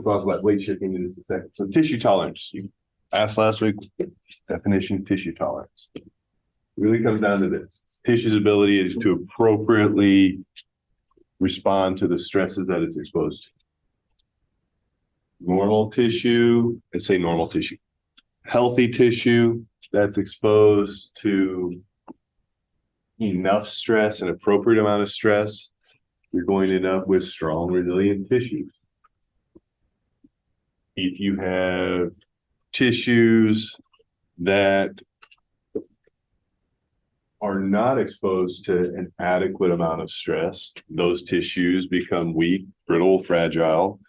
talk about weight shifting in just a second. So tissue tolerance. You asked last week, definition of tissue tolerance. It really comes down to this. Tissue's ability is to appropriately respond to the stresses that it's exposed to. Normal tissue, let's say normal tissue. Healthy tissue that's exposed to enough stress, an appropriate amount of stress, you're going to end up with strong, resilient tissues. If you have tissues that are not exposed to an adequate amount of stress, those tissues become weak, brittle, fragile,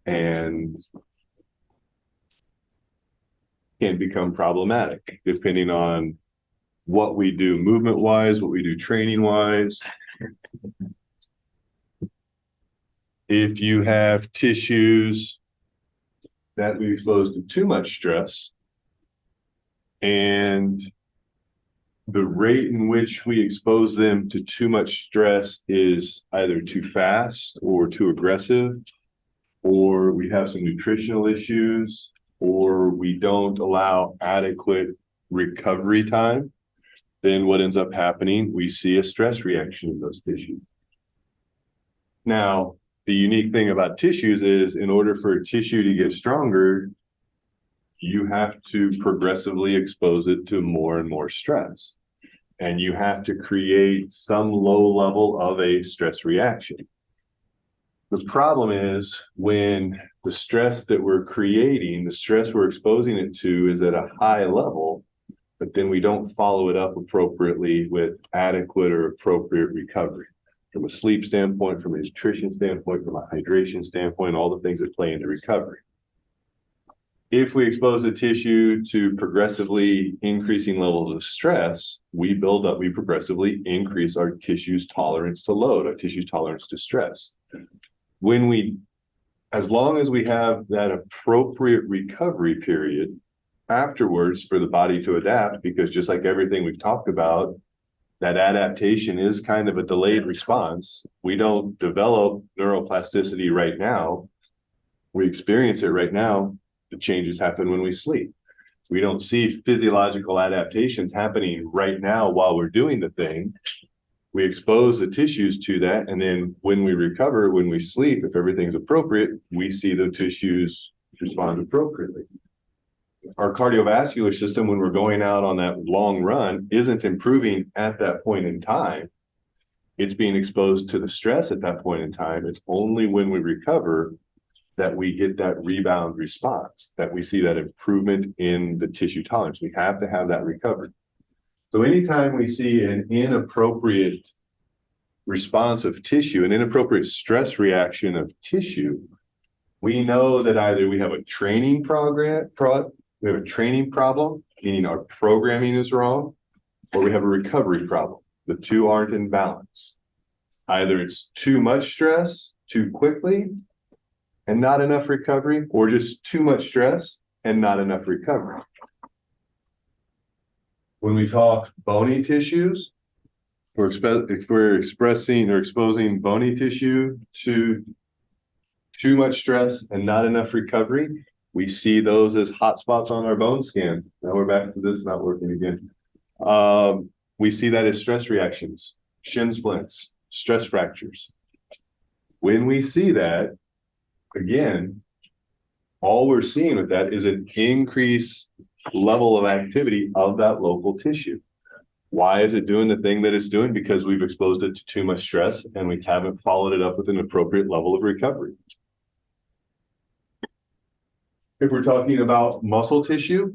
and can become problematic depending on what we do movement-wise, what we do training-wise. If you have tissues that we expose to too much stress, and the rate in which we expose them to too much stress is either too fast or too aggressive, or we have some nutritional issues, or we don't allow adequate recovery time, then what ends up happening, we see a stress reaction in those tissues. Now, the unique thing about tissues is in order for a tissue to get stronger, you have to progressively expose it to more and more stress. And you have to create some low level of a stress reaction. The problem is when the stress that we're creating, the stress we're exposing it to is at a high level, but then we don't follow it up appropriately with adequate or appropriate recovery. From a sleep standpoint, from a nutrition standpoint, from a hydration standpoint, all the things that play into recovery. If we expose the tissue to progressively increasing levels of stress, we progressively increase our tissue's tolerance to load, our tissue's tolerance to stress. As long as we have that appropriate recovery period afterwards for the body to adapt, because just like everything we've talked about, that adaptation is kind of a delayed response. We don't develop neuroplasticity right now. We experience it right now. The changes happen when we sleep. We don't see physiological adaptations happening right now while we're doing the thing. We expose the tissues to that, and then when we recover, when we sleep, if everything's appropriate, we see the tissues respond appropriately. Our cardiovascular system, when we're going out on that long run, isn't improving at that point in time. It's being exposed to the stress at that point in time. It's only when we recover that we get that rebound response, that we see that improvement in the tissue tolerance. We have to have that recovery. So anytime we see an inappropriate response of tissue, an inappropriate stress reaction of tissue, we know that either we have a training problem, meaning our programming is wrong, or we have a recovery problem. The two aren't in balance. Either it's too much stress too quickly and not enough recovery, or just too much stress and not enough recovery. When we talk bony tissues, if we're expressing or exposing bony tissue to too much stress and not enough recovery, we see those as hot spots on our bone scans. Now we're back to this not working again. We see that as stress reactions, shin splints, stress fractures. When we see that, again, all we're seeing with that is an increased level of activity of that local tissue. Why is it doing the thing that it's doing? Because we've exposed it to too much stress and we haven't followed it up with an appropriate level of recovery. If we're talking about muscle tissue,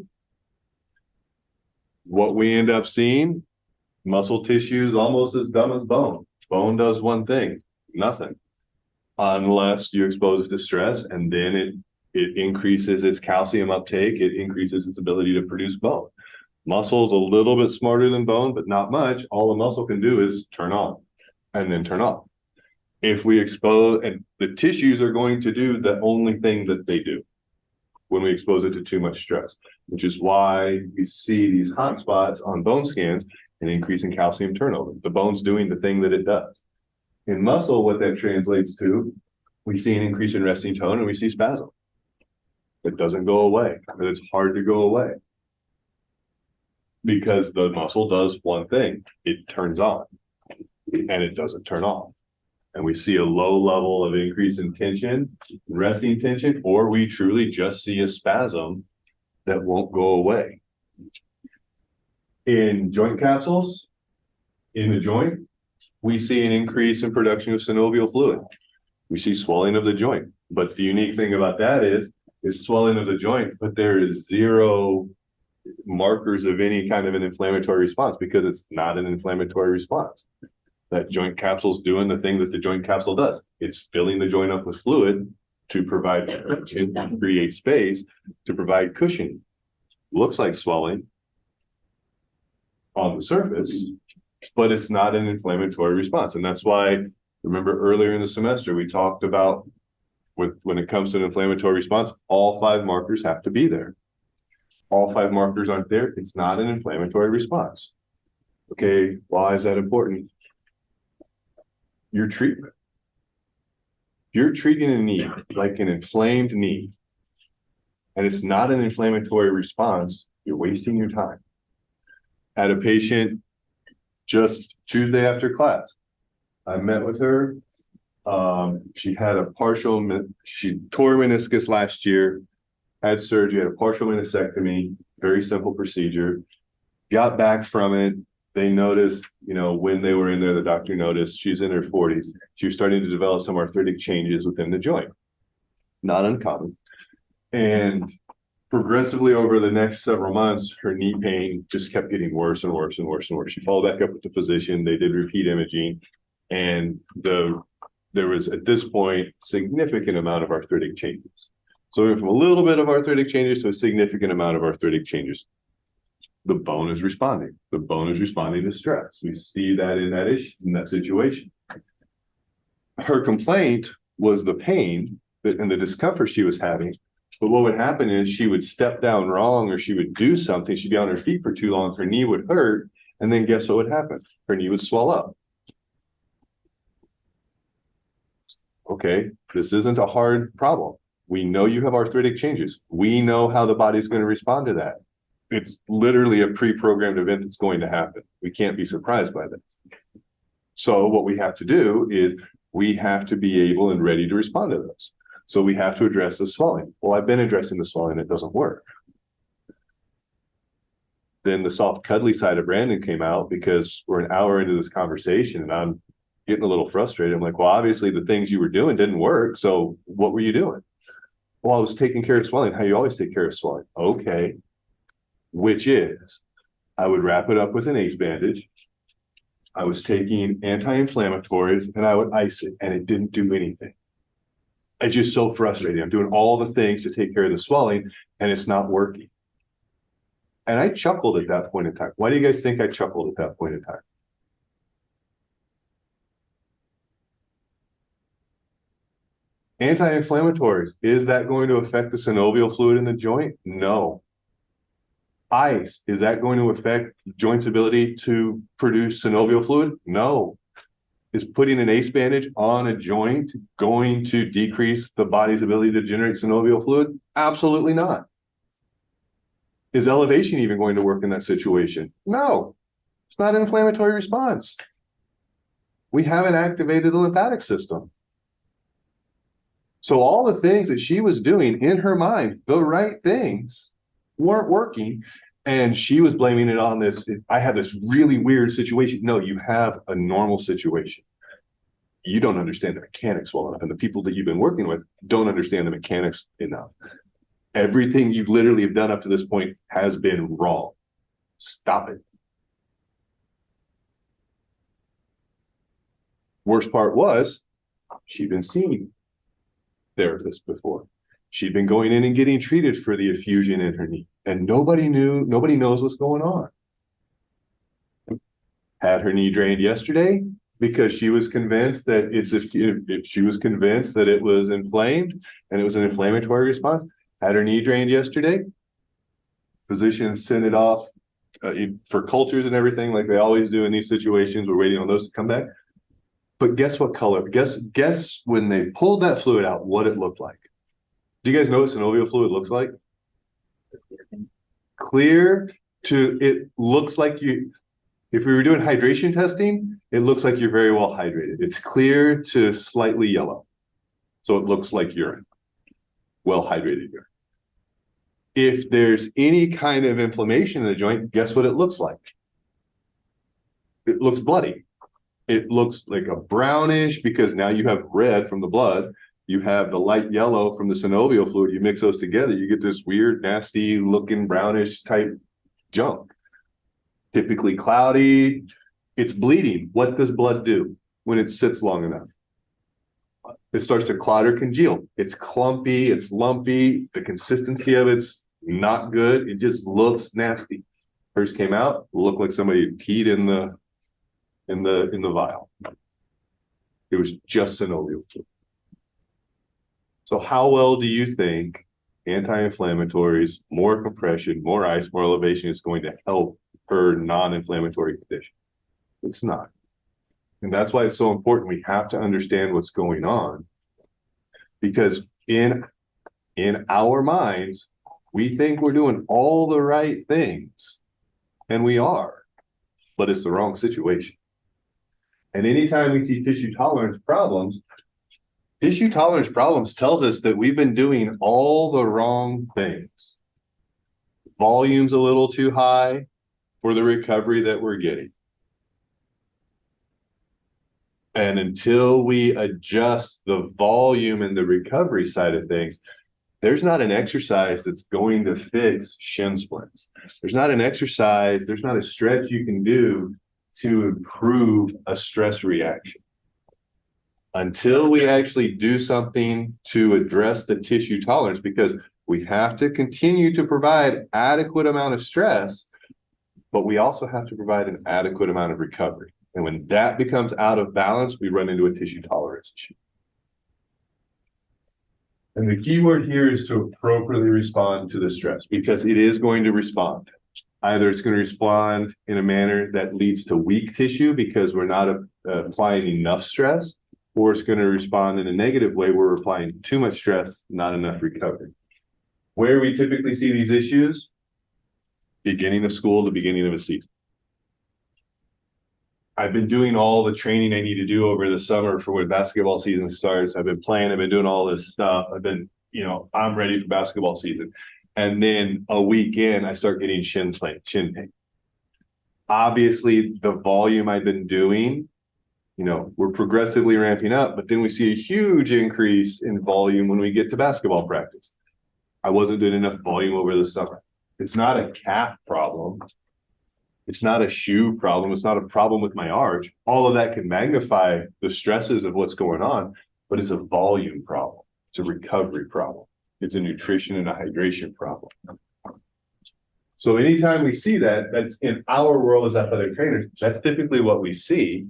what we end up seeing, muscle tissue is almost as dumb as bone. Bone does one thing, nothing, unless you expose it to stress, and then it increases its calcium uptake, it increases its ability to produce bone. Muscle is a little bit smarter than bone, but not much. All the muscle can do is turn on and then turn off. If we expose, and the tissues are going to do the only thing that they do when we expose it to too much stress, which is why we see these hot spots on bone scans, an increase in calcium turnover. The bone's doing the thing that it does. In muscle, what that translates to, we see an increase in resting tone and we see spasm. It doesn't go away, but it's hard to go away because the muscle does one thing. It turns on and it doesn't turn off. And we see a low level of increase in tension, resting tension, or we truly just see a spasm that won't go away. In joint capsules, in the joint, we see an increase in production of synovial fluid. We see swelling of the joint. But the unique thing about that is swelling of the joint, but there is zero markers of any kind of an inflammatory response because it's not an inflammatory response. That joint capsule's doing the thing that the joint capsule does. It's filling the joint up with fluid to provide cushion, to create space, to provide cushioning. Looks like swelling on the surface, but it's not an inflammatory response. And that's why, remember earlier in the semester, we talked about when it comes to an inflammatory response, all 5 markers have to be there. All 5 markers aren't there, it's not an inflammatory response. Okay, why is that important? Your treatment. If you're treating a knee like an inflamed knee, and it's not an inflammatory response, you're wasting your time. Had a patient just Tuesday after class. I met with her. She had she tore meniscus last year, had surgery, had a partial meniscectomy, very simple procedure, got back from it. They noticed, when they were in there, the doctor noticed she's in her 40s. She was starting to develop some arthritic changes within the joint. Not uncommon. And progressively over the next several months, her knee pain just kept getting worse and worse and worse and worse. She followed back up with the physician. They did repeat imaging. And there was, at this point, significant amount of arthritic changes. So we went from a little bit of arthritic changes to a significant amount of arthritic changes. The bone is responding. The bone is responding to stress. We see that in that situation. Her complaint was the pain and the discomfort she was having. But what would happen is she would step down wrong, or she would do something. She'd be on her feet for too long. Her knee would hurt. And then guess what would happen? Her knee would swell up. Okay, this isn't a hard problem. We know you have arthritic changes. We know how the body's going to respond to that. It's literally a pre-programmed event that's going to happen. We can't be surprised by that. So what we have to do is we have to be able and ready to respond to those. So we have to address the swelling. Well, I've been addressing the swelling. It doesn't work. Then the soft, cuddly side of Brandon came out because we're an hour into this conversation and I'm getting a little frustrated. I'm like, well, obviously the things you were doing didn't work. So what were you doing? Well, I was taking care of swelling. How you always take care of swelling. Okay. Which is, I would wrap it up with an ACE bandage. I was taking anti-inflammatories and I would ice it, and it didn't do anything. It's just so frustrating. I'm doing all the things to take care of the swelling and it's not working. And I chuckled at that point in time. Why do you guys think I chuckled at that point in time? Anti-inflammatories, is that going to affect the synovial fluid in the joint? No. Ice, is that going to affect joint's ability to produce synovial fluid? No. Is putting an ACE bandage on a joint going to decrease the body's ability to generate synovial fluid? Absolutely not. Is elevation even going to work in that situation? No. It's not an inflammatory response. We haven't activated the lymphatic system. So all the things that she was doing in her mind, the right things, weren't working, and she was blaming it on this. I have this really weird situation. No, you have a normal situation. You don't understand the mechanics well enough, and the people that you've been working with don't understand the mechanics enough. Everything you literally have done up to this point has been wrong. Stop it. Worst part was she'd been seeing therapists before. She'd been going in and getting treated for the effusion in her knee, and nobody knows what's going on. Had her knee drained yesterday because she was convinced that she was convinced that it was inflamed and it was an inflammatory response. Had her knee drained yesterday. Physicians sent it off for cultures and everything like they always do in these situations. We're waiting on those to come back. But guess what color? Guess when they pulled that fluid out, what it looked like. Do you guys know what synovial fluid looks like? Clear to, it looks like you, if we were doing hydration testing, it looks like you're very well hydrated. It's clear to slightly yellow. So it looks like urine, well hydrated urine. If there's any kind of inflammation in the joint, guess what it looks like? It looks bloody. It looks like a brownish, because now you have red from the blood. You have the light yellow from the synovial fluid. You mix those together, you get this weird, nasty looking brownish type junk. Typically cloudy. It's bleeding. What does blood do when it sits long enough? It starts to clot or congeal. It's clumpy, it's lumpy. The consistency of it's not good. It just looks nasty. First came out, looked like somebody peed in the vial. It was just synovial fluid. So how well do you think anti-inflammatories, more compression, more ice, more elevation is going to help her non-inflammatory condition? It's not. And that's why it's so important. We have to understand what's going on, because in our minds, we think we're doing all the right things, and we are, but it's the wrong situation. And anytime we see tissue tolerance problems tells us that we've been doing all the wrong things. Volume's a little too high for the recovery that we're getting. And until we adjust the volume and the recovery side of things, there's not an exercise that's going to fix shin splints. There's not an exercise, there's not a stretch you can do to improve a stress reaction. Until we actually do something to address the tissue tolerance, because we have to continue to provide adequate amount of stress, but we also have to provide an adequate amount of recovery. And when that becomes out of balance, we run into a tissue tolerance issue. And the key word here is to appropriately respond to the stress, because it is going to respond. Either it's going to respond in a manner that leads to weak tissue because we're not applying enough stress, or it's going to respond in a negative way where we're applying too much stress, not enough recovery. Where we typically see these issues, beginning of school to beginning of a season. I've been doing all the training I need to do over the summer for when basketball season starts. I've been playing, I've been doing all this stuff. I've been, I'm ready for basketball season. And then a week in, I start getting shin pain. Obviously, the volume I've been doing, we're progressively ramping up, but then we see a huge increase in volume when we get to basketball practice. I wasn't doing enough volume over the summer. It's not a calf problem. It's not a shoe problem. It's not a problem with my arch. All of that can magnify the stresses of what's going on, but it's a volume problem. It's a recovery problem. It's a nutrition and a hydration problem. So anytime we see that, that's in our world as athletic trainers, that's typically what we see.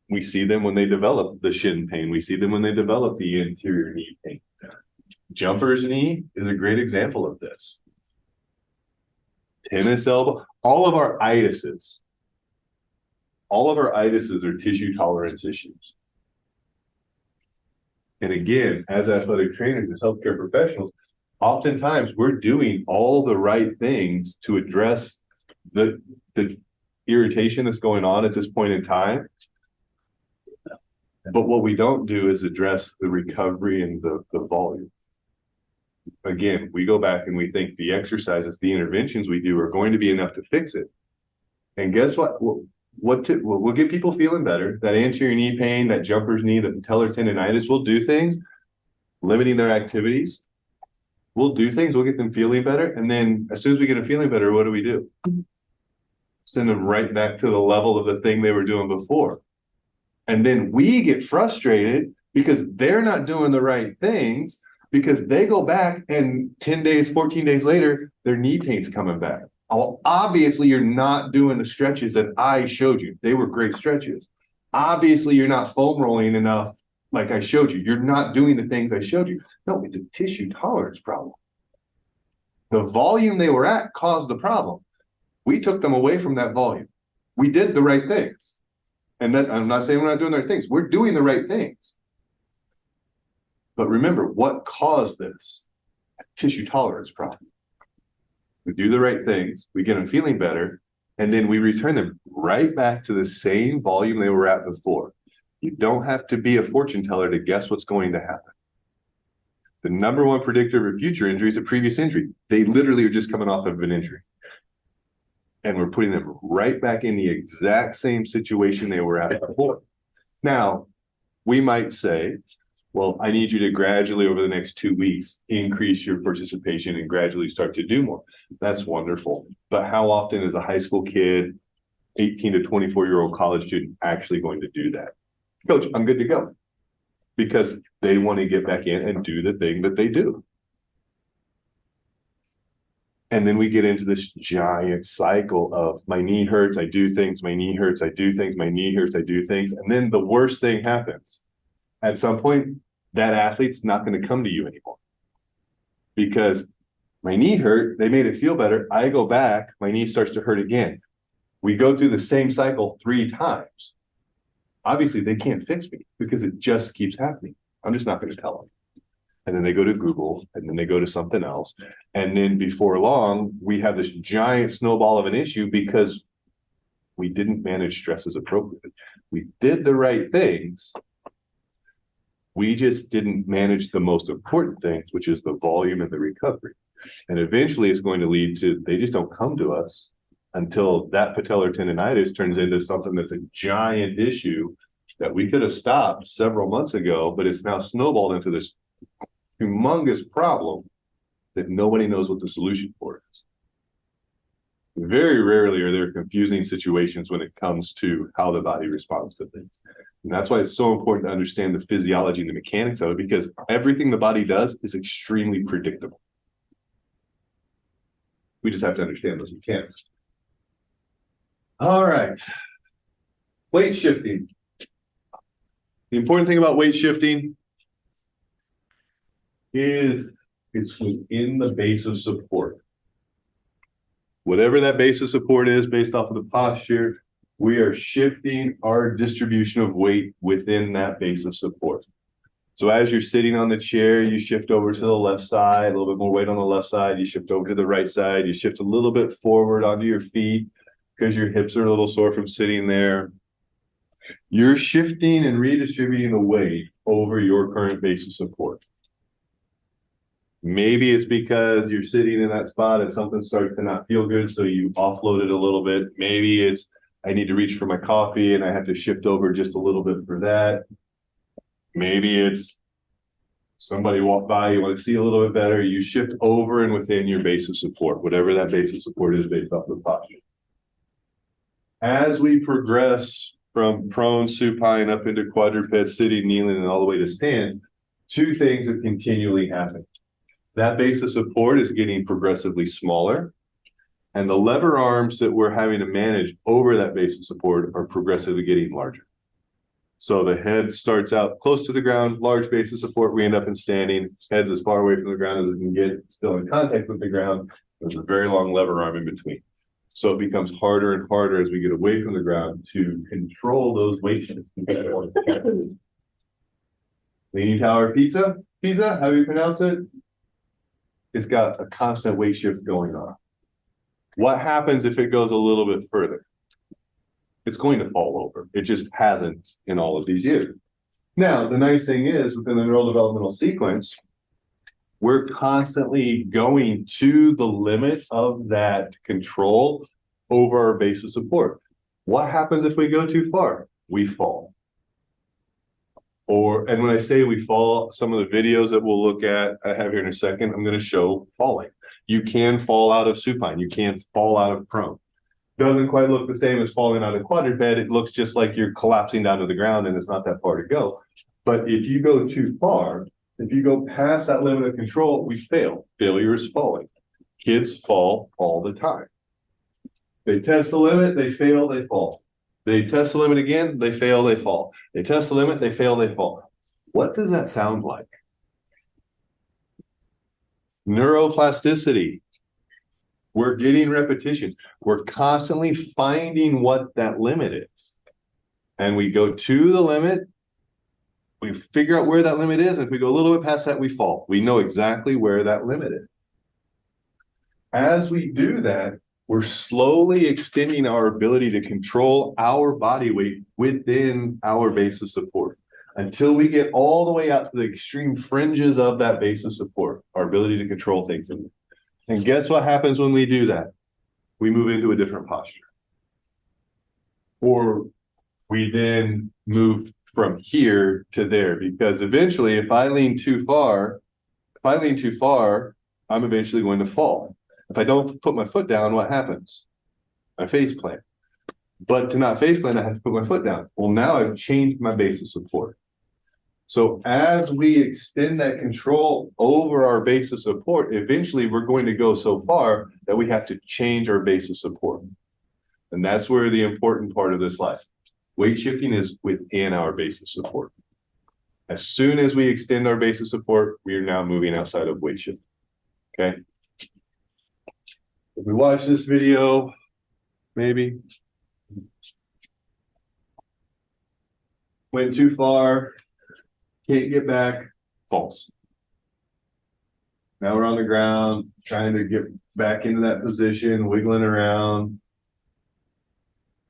We see them when they develop the shin pain. We see them when they develop the anterior knee pain. Jumper's knee is a great example of this. Tennis elbow, all of our itises are tissue tolerance issues. And again, as athletic trainers and healthcare professionals, oftentimes we're doing all the right things to address the irritation that's going on at this point in time. But what we don't do is address the recovery and the volume. Again, we go back and we think the exercises, the interventions we do are going to be enough to fix it. And guess what? We'll get people feeling better. That anterior knee pain, that jumper's knee, the patellar tendonitis, we'll do things, limiting their activities. We'll do things, we'll get them feeling better. And then as soon as we get them feeling better, what do? Send them right back to the level of the thing they were doing before. And then we get frustrated because they're not doing the right things, because they go back and 10 days, 14 days later, their knee pain's coming back. Oh, obviously, you're not doing the stretches that I showed you. They were great stretches. Obviously, you're not foam rolling enough like I showed you. You're not doing the things I showed you. No, it's a tissue tolerance problem. The volume they were at caused the problem. We took them away from that volume. We did the right things. And that, I'm not saying we're not doing the right things. We're doing the right things. But remember, what caused this? A tissue tolerance problem. We do the right things, we get them feeling better, and then we return them right back to the same volume they were at before. You don't have to be a fortune teller to guess what's going to happen. The number one predictor of future injury is a previous injury. They literally are just coming off of an injury. And we're putting them right back in the exact same situation they were at before. Now, we might say, well, I need you to gradually over the next 2 weeks increase your participation and gradually start to do more. That's wonderful. But how often is a high school kid, 18 to 24-year-old college student actually going to do that? Coach, I'm good to go. Because they want to get back in and do the thing that they do. And then we get into this giant cycle of my knee hurts, I do things, my knee hurts, I do things, my knee hurts, I do things. And then the worst thing happens. At some point, that athlete's not going to come to you anymore. Because my knee hurt, they made it feel better. I go back, my knee starts to hurt again. We go through the same cycle 3 times. Obviously, they can't fix me because it just keeps happening. I'm just not going to tell them. And then they go to Google, and then they go to something else. And then before long, we have this giant snowball of an issue because we didn't manage stresses appropriately. We did the right things. We just didn't manage the most important things, which is the volume and the recovery. And eventually it's going to lead to, they just don't come to us until that patellar tendonitis turns into something that's a giant issue that we could have stopped several months ago, but it's now snowballed into this humongous problem that nobody knows what the solution for is. Very rarely are there confusing situations when it comes to how the body responds to things. And that's why it's so important to understand the physiology and the mechanics of it, because everything the body does is extremely predictable. We just have to understand those mechanics. All right. Weight shifting. The important thing about weight shifting is it's within the base of support. Whatever that base of support is based off of the posture, we are shifting our distribution of weight within that base of support. So as you're sitting on the chair, you shift over to the left side, a little bit more weight on the left side, you shift over to the right side, you shift a little bit forward onto your feet because your hips are a little sore from sitting there. You're shifting and redistributing the weight over your current base of support. Maybe it's because you're sitting in that spot and something starts to not feel good, so you offload it a little bit. Maybe it's, I need to reach for my coffee and I have to shift over just a little bit for that. Maybe it's somebody walked by, you want to see a little bit better. You shift over and within your base of support, whatever that base of support is based off the posture. As we progress from prone, supine, up into quadruped, sitting, kneeling, and all the way to stand, 2 things are continually happening. That base of support is getting progressively smaller, and the lever arms that we're having to manage over that base of support are progressively getting larger. So the head starts out close to the ground, large base of support, we end up in standing, head's as far away from the ground as it can get, still in contact with the ground. There's a very long lever arm in between. So it becomes harder and harder as we get away from the ground to control those weight shifts. Leaning tower pizza, how do you pronounce it? It's got a constant weight shift going on. What happens if it goes a little bit further? It's going to fall over. It just hasn't in all of these years. Now, the nice thing is within the neurodevelopmental sequence, we're constantly going to the limit of that control over our base of support. What happens if we go too far? We fall. And when I say we fall, some of the videos that we'll look at, I have here in a second, I'm going to show falling. You can fall out of supine. You can fall out of prone. Doesn't quite look the same as falling out of quadruped. It looks just like you're collapsing down to the ground and it's not that far to go. But if you go too far, if you go past that limit of control, we fail. Failure is falling. Kids fall all the time. They test the limit, they fail, they fall. They test the limit again, they fail, they fall. They test the limit, they fail, they fall. What does that sound like? Neuroplasticity. We're getting repetitions. We're constantly finding what that limit is. And we go to the limit We figure out where that limit is. And if we go a little bit past that, we fall. We know exactly where that limit is. As we do that, we're slowly extending our ability to control our body weight within our base of support until we get all the way out to the extreme fringes of that base of support, our ability to control things. And guess what happens when we do that? We move into a different posture. Or we then move from here to there, because eventually if I lean too far, I'm eventually going to fall. If I don't put my foot down, what happens? I face plant. But to not face plant, I have to put my foot down. Well, now I've changed my base of support. So as we extend that control over our base of support, eventually we're going to go so far that we have to change our base of support. And that's where the important part of this lies. Weight shifting is within our base of support. As soon as we extend our base of support, we are now moving outside of weight shifting. Okay. If we watch this video, maybe went too far, can't get back, false. Now we're on the ground, trying to get back into that position, wiggling around.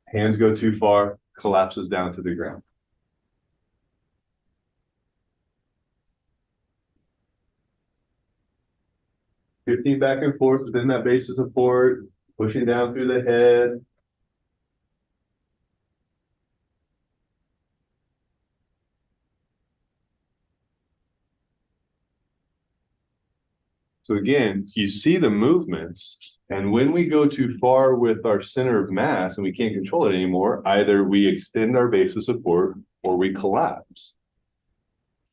Hands go too far, collapses down to the ground. Shifting back and forth within that base of support, pushing down through the head. So again, you see the movements, and when we go too far with our center of mass and we can't control it anymore, either we extend our base of support or we collapse.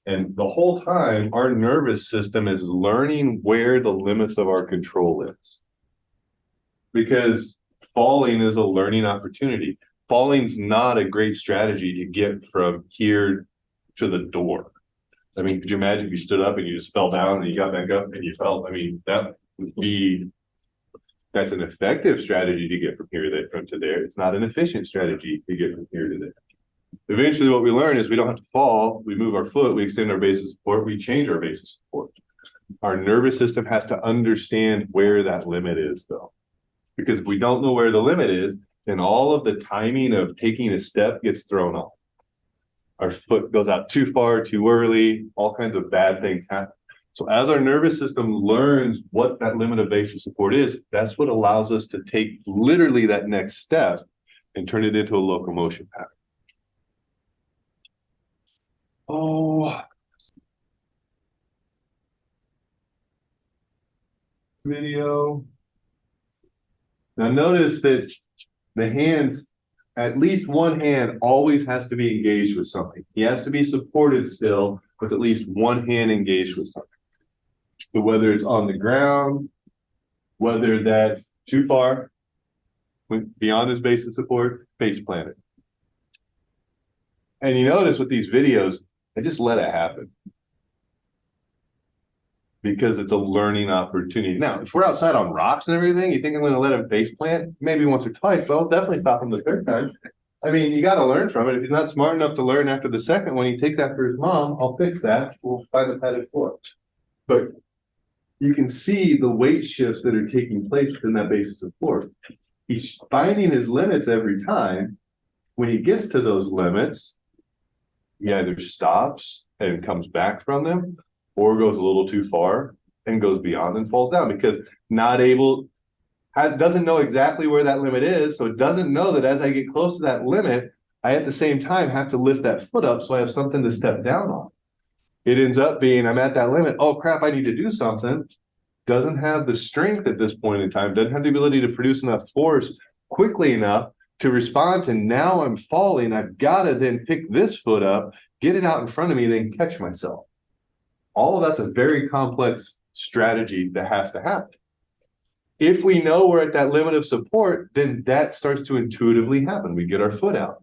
And the whole time, our nervous system is learning where the limits of our control is. Because falling is a learning opportunity. Falling's not a great strategy to get from here to the door. I mean, could you imagine if you stood up and you just fell down and you got back up and you fell? I mean, that's an effective strategy to get from here to there. It's not an efficient strategy to get from here to there. Eventually what we learn is we don't have to fall, we move our foot, we extend our base of support, we change our base of support. Our nervous system has to understand where that limit is though. Because if we don't know where the limit is, then all of the timing of taking a step gets thrown off. Our foot goes out too far, too early, all kinds of bad things happen. So as our nervous system learns what that limit of base of support is, that's what allows us to take literally that next step and turn it into a locomotion pattern. Oh, video. Now notice that the hands, at least one hand always has to be engaged with something. He has to be supported still with at least one hand engaged with something. So whether it's on the ground, whether that's too far, beyond his base of support, face planted. And you notice with these videos, I just let it happen. Because it's a learning opportunity. Now, if we're outside on rocks and everything, you think I'm going to let him face plant? Maybe once or twice, but I'll definitely stop him the third time. I mean, you got to learn from it. If he's not smart enough to learn after the second one, he takes after his mom, I'll fix that. We'll find a padded floor. But you can see the weight shifts that are taking place within that base of support. He's finding his limits every time. When he gets to those limits, he either stops and comes back from them, or goes a little too far and goes beyond and falls down because doesn't know exactly where that limit is. So it doesn't know that as I get close to that limit, I at the same time have to lift that foot up so I have something to step down on. It ends up being, I'm at that limit. Oh crap, I need to do something. Doesn't have the strength at this point in time, doesn't have the ability to produce enough force quickly enough to respond to now I'm falling. I've got to then pick this foot up, get it out in front of me, then catch myself. All of that's a very complex strategy that has to happen. If we know we're at that limit of support, then that starts to intuitively happen. We get our foot out.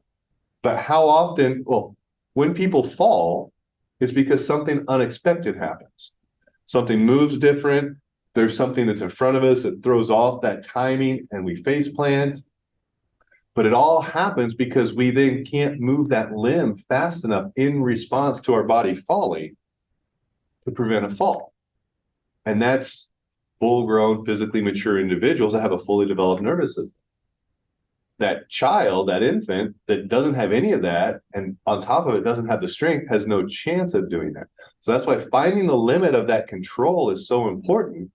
But how often, well, when people fall, it's because something unexpected happens. Something moves different. There's something that's in front of us that throws off that timing and we face plant. But it all happens because we then can't move that limb fast enough in response to our body falling to prevent a fall. And that's full-grown, physically mature individuals that have a fully developed nervous system. That child, that infant that doesn't have any of that, and on top of it doesn't have the strength, has no chance of doing that. So that's why finding the limit of that control is so important,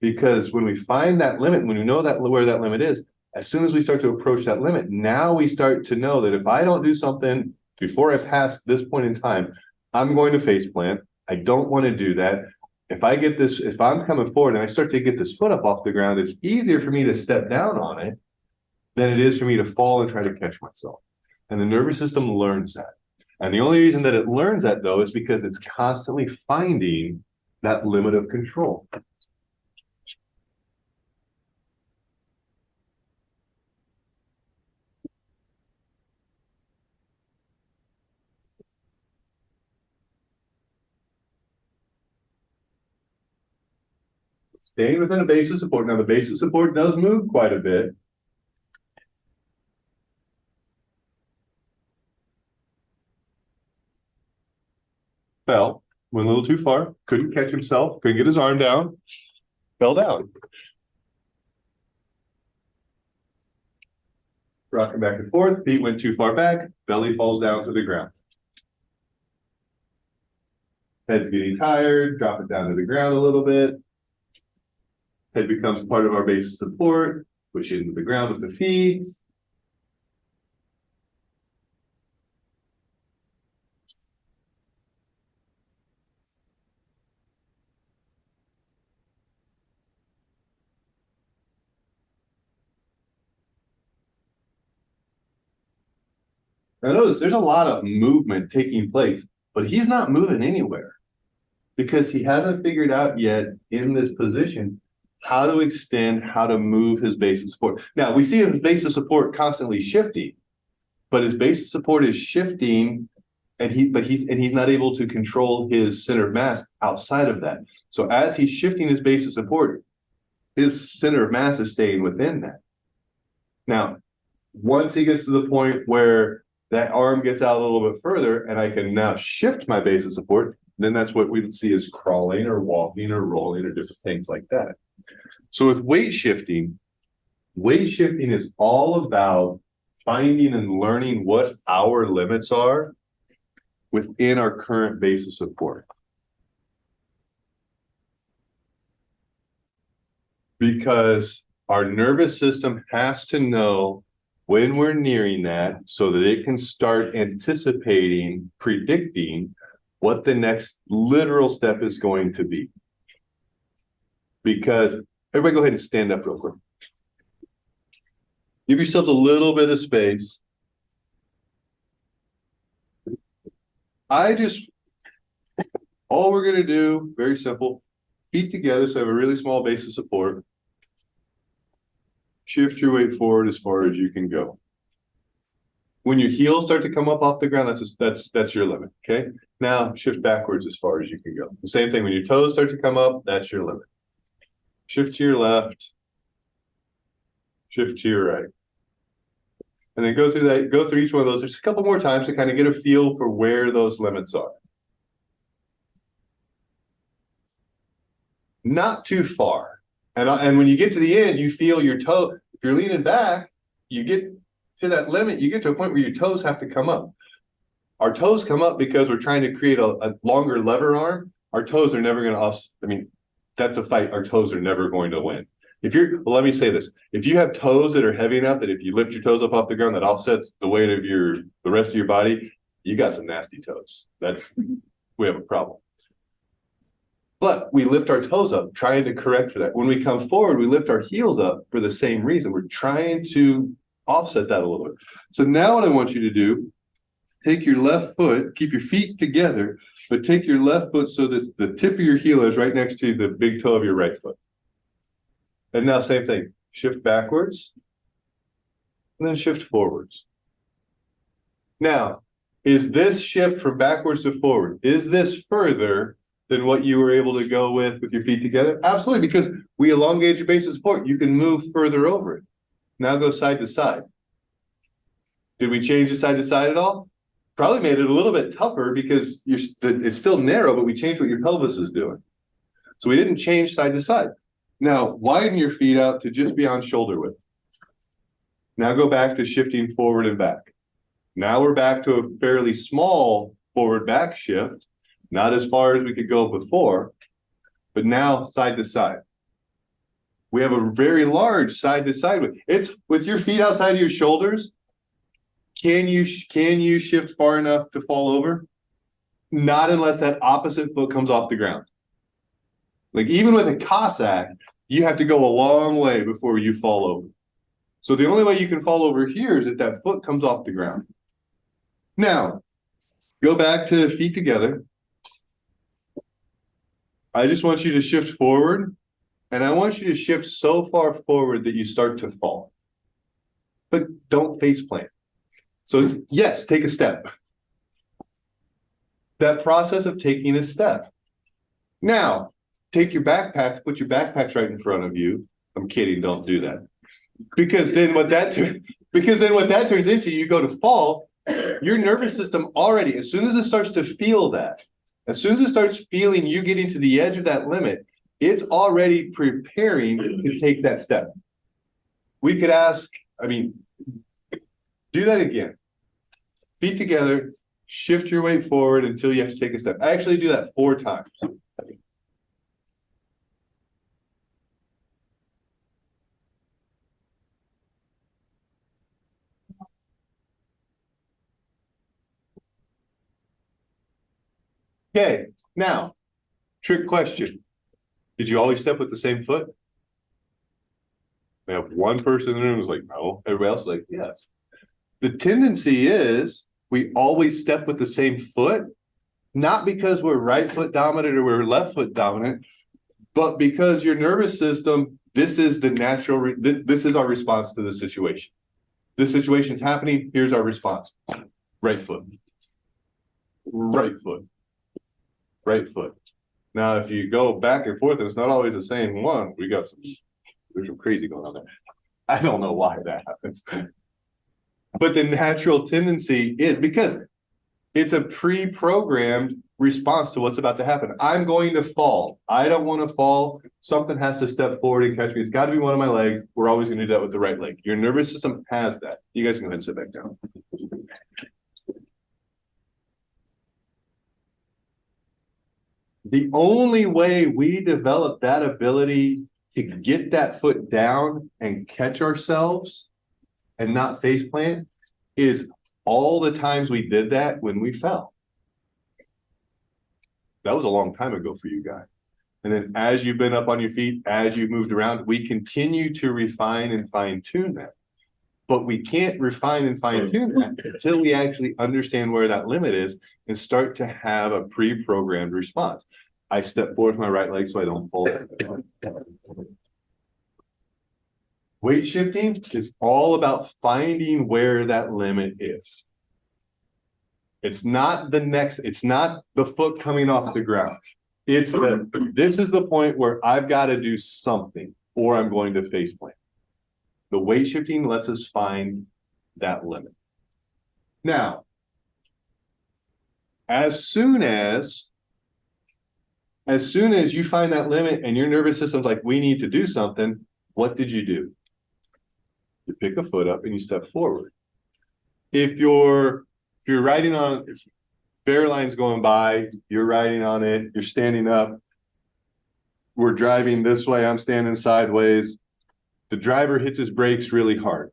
because when we find that limit, when we know that where that limit is, as soon as we start to approach that limit, now we start to know that if I don't do something before I pass this point in time, I'm going to face plant. I don't want to do that. If I'm coming forward and I start to get this foot up off the ground, it's easier for me to step down on it than it is for me to fall and try to catch myself. And the nervous system learns that. And the only reason that it learns that, though, is because it's constantly finding that limit of control. Staying within a base of support. Now, the base of support does move quite a bit. Fell, went a little too far, couldn't catch himself, couldn't get his arm down, fell down. Rocking back and forth, feet went too far back, belly falls down to the ground. Head's getting tired, drop it down to the ground a little bit. Head becomes part of our base of support, push into the ground with the feet. Now notice there's a lot of movement taking place, but he's not moving anywhere because he hasn't figured out yet in this position how to extend, how to move his base of support. Now we see his base of support constantly shifting, but his base of support is shifting, and he's not able to control his center of mass outside of that. So as he's shifting his base of support, his center of mass is staying within that. Now, once he gets to the point where that arm gets out a little bit further and I can now shift my base of support, then that's what we see as crawling or walking or rolling or different things like that. So with weight shifting is all about finding and learning what our limits are within our current base of support. Because our nervous system has to know when we're nearing that so that it can start anticipating, predicting what the next literal step is going to be. Because, everybody go ahead and stand up real quick. Give yourselves a little bit of space. All we're gonna do, very simple, feet together so I have a really small base of support. Shift your weight forward as far as you can go. When your heels start to come up off the ground, that's your limit, okay? Now shift backwards as far as you can go. The same thing, when your toes start to come up, that's your limit. Shift to your left, shift to your right. And then go through each one of those just a couple more times to kind of get a feel for where those limits are. Not too far. And when you get to the end, you feel your toe, if you're leaning back, you get to that limit, you get to a point where your toes have to come up. Our toes come up because we're trying to create a longer lever arm. Our toes are never going to, that's a fight. Our toes are never going to win. Let me say this. If you have toes that are heavy enough that if you lift your toes up off the ground, that offsets the weight of the rest of your body, you got some nasty toes. We have a problem. But we lift our toes up, trying to correct for that. When we come forward, we lift our heels up for the same reason. We're trying to offset that a little bit. So now what I want you to do, take your left foot, keep your feet together, but take your left foot so that the tip of your heel is right next to the big toe of your right foot. And now same thing, shift backwards, and then shift forwards. Now, is this shift from backwards to forward, is this further than what you were able to go with your feet together? Absolutely, because we elongate your base of support. You can move further over it. Now go side to side. Did we change the side to side at all? Probably made it a little bit tougher because it's still narrow, but we changed what your pelvis is doing. So we didn't change side to side. Now widen your feet out to just beyond shoulder width. Now go back to shifting forward and back. Now we're back to a fairly small forward back shift, not as far as we could go before, but now side to side. We have a very large side to side. It's with your feet outside of your shoulders. Can you shift far enough to fall over? Not unless that opposite foot comes off the ground. Like even with a Cossack, you have to go a long way before you fall over. So the only way you can fall over here is if that foot comes off the ground. Now, go back to feet together. I just want you to shift forward, and I want you to shift so far forward that you start to fall. But don't face plant. So yes, take a step. That process of taking a step. Now, take your backpack, put your backpacks right in front of you. I'm kidding, don't do that. Because then what that turns into, you go to fall, your nervous system already, as soon as it starts to feel that, as soon as it starts feeling you getting to the edge of that limit, it's already preparing to take that step. We could ask, do that again. Feet together, shift your weight forward until you have to take a step. I actually do that 4 times. Okay, now, trick question. Did you always step with the same foot? We have one person in the room who's like, no. Everybody else is like, yes. The tendency is we always step with the same foot, not because we're right foot dominant or we're left foot dominant, but because your nervous system, this is the natural, this is our response to the situation. This situation's happening, here's our response. Right foot. Right foot. Right foot. Now, if you go back and forth, it's not always the same one. There's some crazy going on there. I don't know why that happens. But the natural tendency is because it's a pre-programmed response to what's about to happen. I'm going to fall. I don't want to fall. Something has to step forward and catch me. It's got to be one of my legs. We're always going to do that with the right leg. Your nervous system has that. You guys can go ahead and sit back down. The only way we develop that ability to get that foot down and catch ourselves and not face plant is all the times we did that when we fell. That was a long time ago for you guys. And then as you've been up on your feet, as you've moved around, we continue to refine and fine tune that. But we can't refine and fine tune that until we actually understand where that limit is and start to have a pre-programmed response. I step forward with my right leg so I don't fall. Weight shifting is all about finding where that limit is. It's not the foot coming off the ground. This is the point where I've got to do something or I'm going to face plant. The weight shifting lets us find that limit. Now, as soon as you find that limit and your nervous system's like, we need to do something, what did you do? You pick a foot up and you step forward. If you're riding on, if bear line's going by, you're riding on it, you're standing up, we're driving this way, I'm standing sideways, the driver hits his brakes really hard.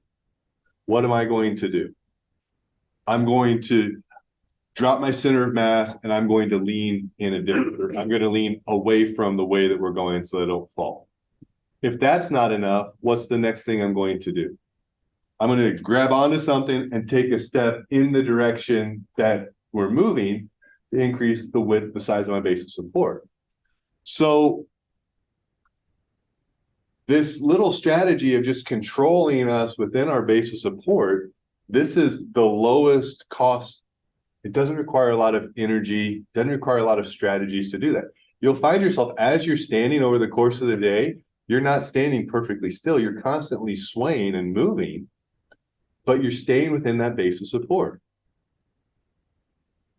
What am I going to do? I'm going to drop my center of mass and I'm going to lean in a different, I'm going to lean away from the way that we're going so I don't fall. If that's not enough, what's the next thing I'm going to do? I'm going to grab onto something and take a step in the direction that we're moving to increase the width, the size of my base of support. So this little strategy of just controlling us within our base of support, this is the lowest cost. It doesn't require a lot of energy, doesn't require a lot of strategies to do that. You'll find yourself as you're standing over the course of the day, you're not standing perfectly still. You're constantly swaying and moving. but you're staying within that base of support.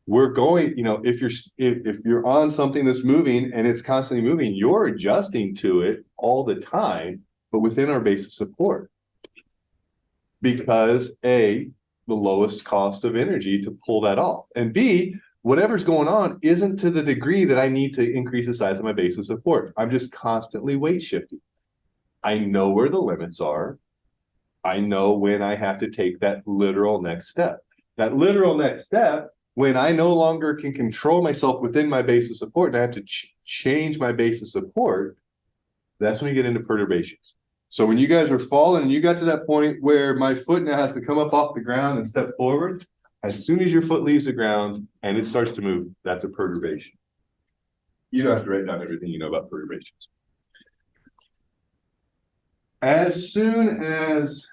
We're going, if you're on something that's moving and it's constantly moving, you're adjusting to it all the time, but within our base of support. Because A, the lowest cost of energy to pull that off. And B, whatever's going on isn't to the degree that I need to increase the size of my base of support. I'm just constantly weight shifting. I know where the limits are. I know when I have to take that literal next step. That literal next step, when I no longer can control myself within my base of support and I have to change my base of support, that's when we get into perturbations. So when you guys were falling and you got to that point where my foot now has to come up off the ground and step forward, as soon as your foot leaves the ground and it starts to move, that's a perturbation. You don't have to write down everything you know about perturbations. As soon as,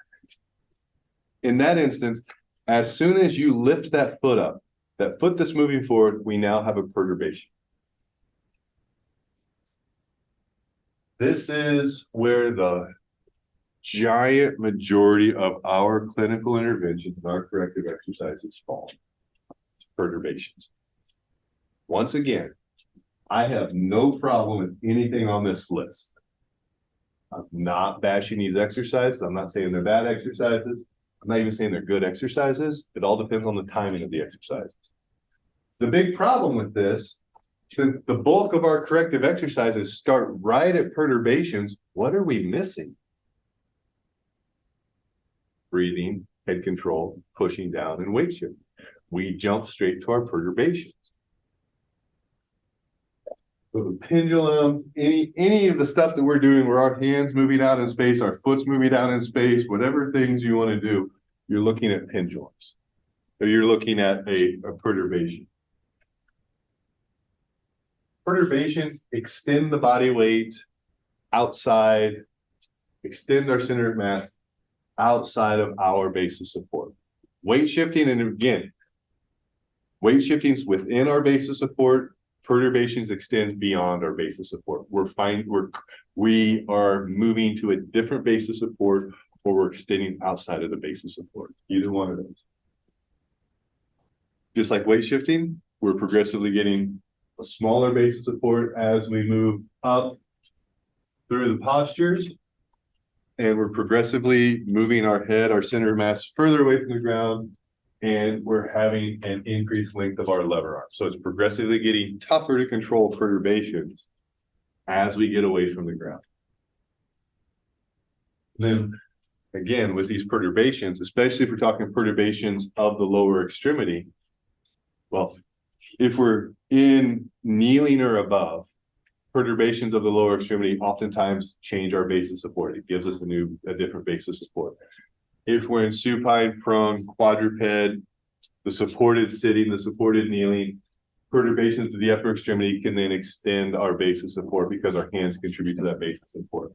in that instance, as soon as you lift that foot up, that foot that's moving forward, we now have a perturbation. This is where the giant majority of our clinical interventions and our corrective exercises fall. Perturbations. Once again, I have no problem with anything on this list. I'm not bashing these exercises. I'm not saying they're bad exercises. I'm not even saying they're good exercises. It all depends on the timing of the exercises. The big problem with this, since the bulk of our corrective exercises start right at perturbations, what are we missing? Breathing, head control, pushing down, and weight shifting. We jump straight to our perturbations. So the pendulum, any of the stuff that we're doing where our hands moving out in space, our foot's moving out in space, whatever things you want to do, you're looking at pendulums. So you're looking at a perturbation. Perturbations extend the body weight outside, extend our center of mass outside of our base of support. Weight shifting, and again, weight shifting is within our base of support. Perturbations extend beyond our base of support. We are moving to a different base of support, or we're extending outside of the base of support. Either one of those. Just like weight shifting, we're progressively getting a smaller base of support as we move up through the postures, and we're progressively moving our head, our center of mass, further away from the ground, and we're having an increased length of our lever arm. So it's progressively getting tougher to control perturbations as we get away from the ground. Then again, with these perturbations, especially if we're talking perturbations of the lower extremity, well, if we're in kneeling or above, perturbations of the lower extremity oftentimes change our base of support. It gives us a different base of support. If we're in supine, prone, quadruped, the supported sitting, the supported kneeling, perturbations to the upper extremity can then extend our base of support because our hands contribute to that base of support.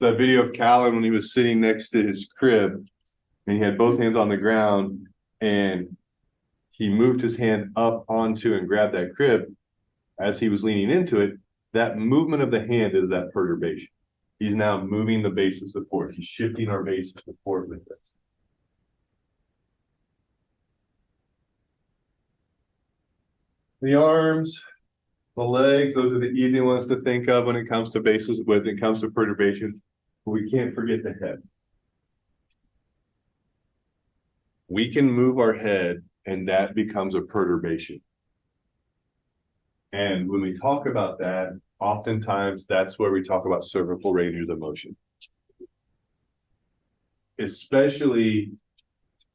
That video of Callan when he was sitting next to his crib and he had both hands on the ground and he moved his hand up onto and grabbed that crib as he was leaning into it, that movement of the hand is that perturbation. He's now moving the base of support. He's shifting our base of support with this. The arms, the legs, those are the easy ones to think of when it comes to bases, when it comes to perturbation. But we can't forget the head. We can move our head and that becomes a perturbation. And when we talk about that, oftentimes that's where we talk about cervical ranges of motion. Especially,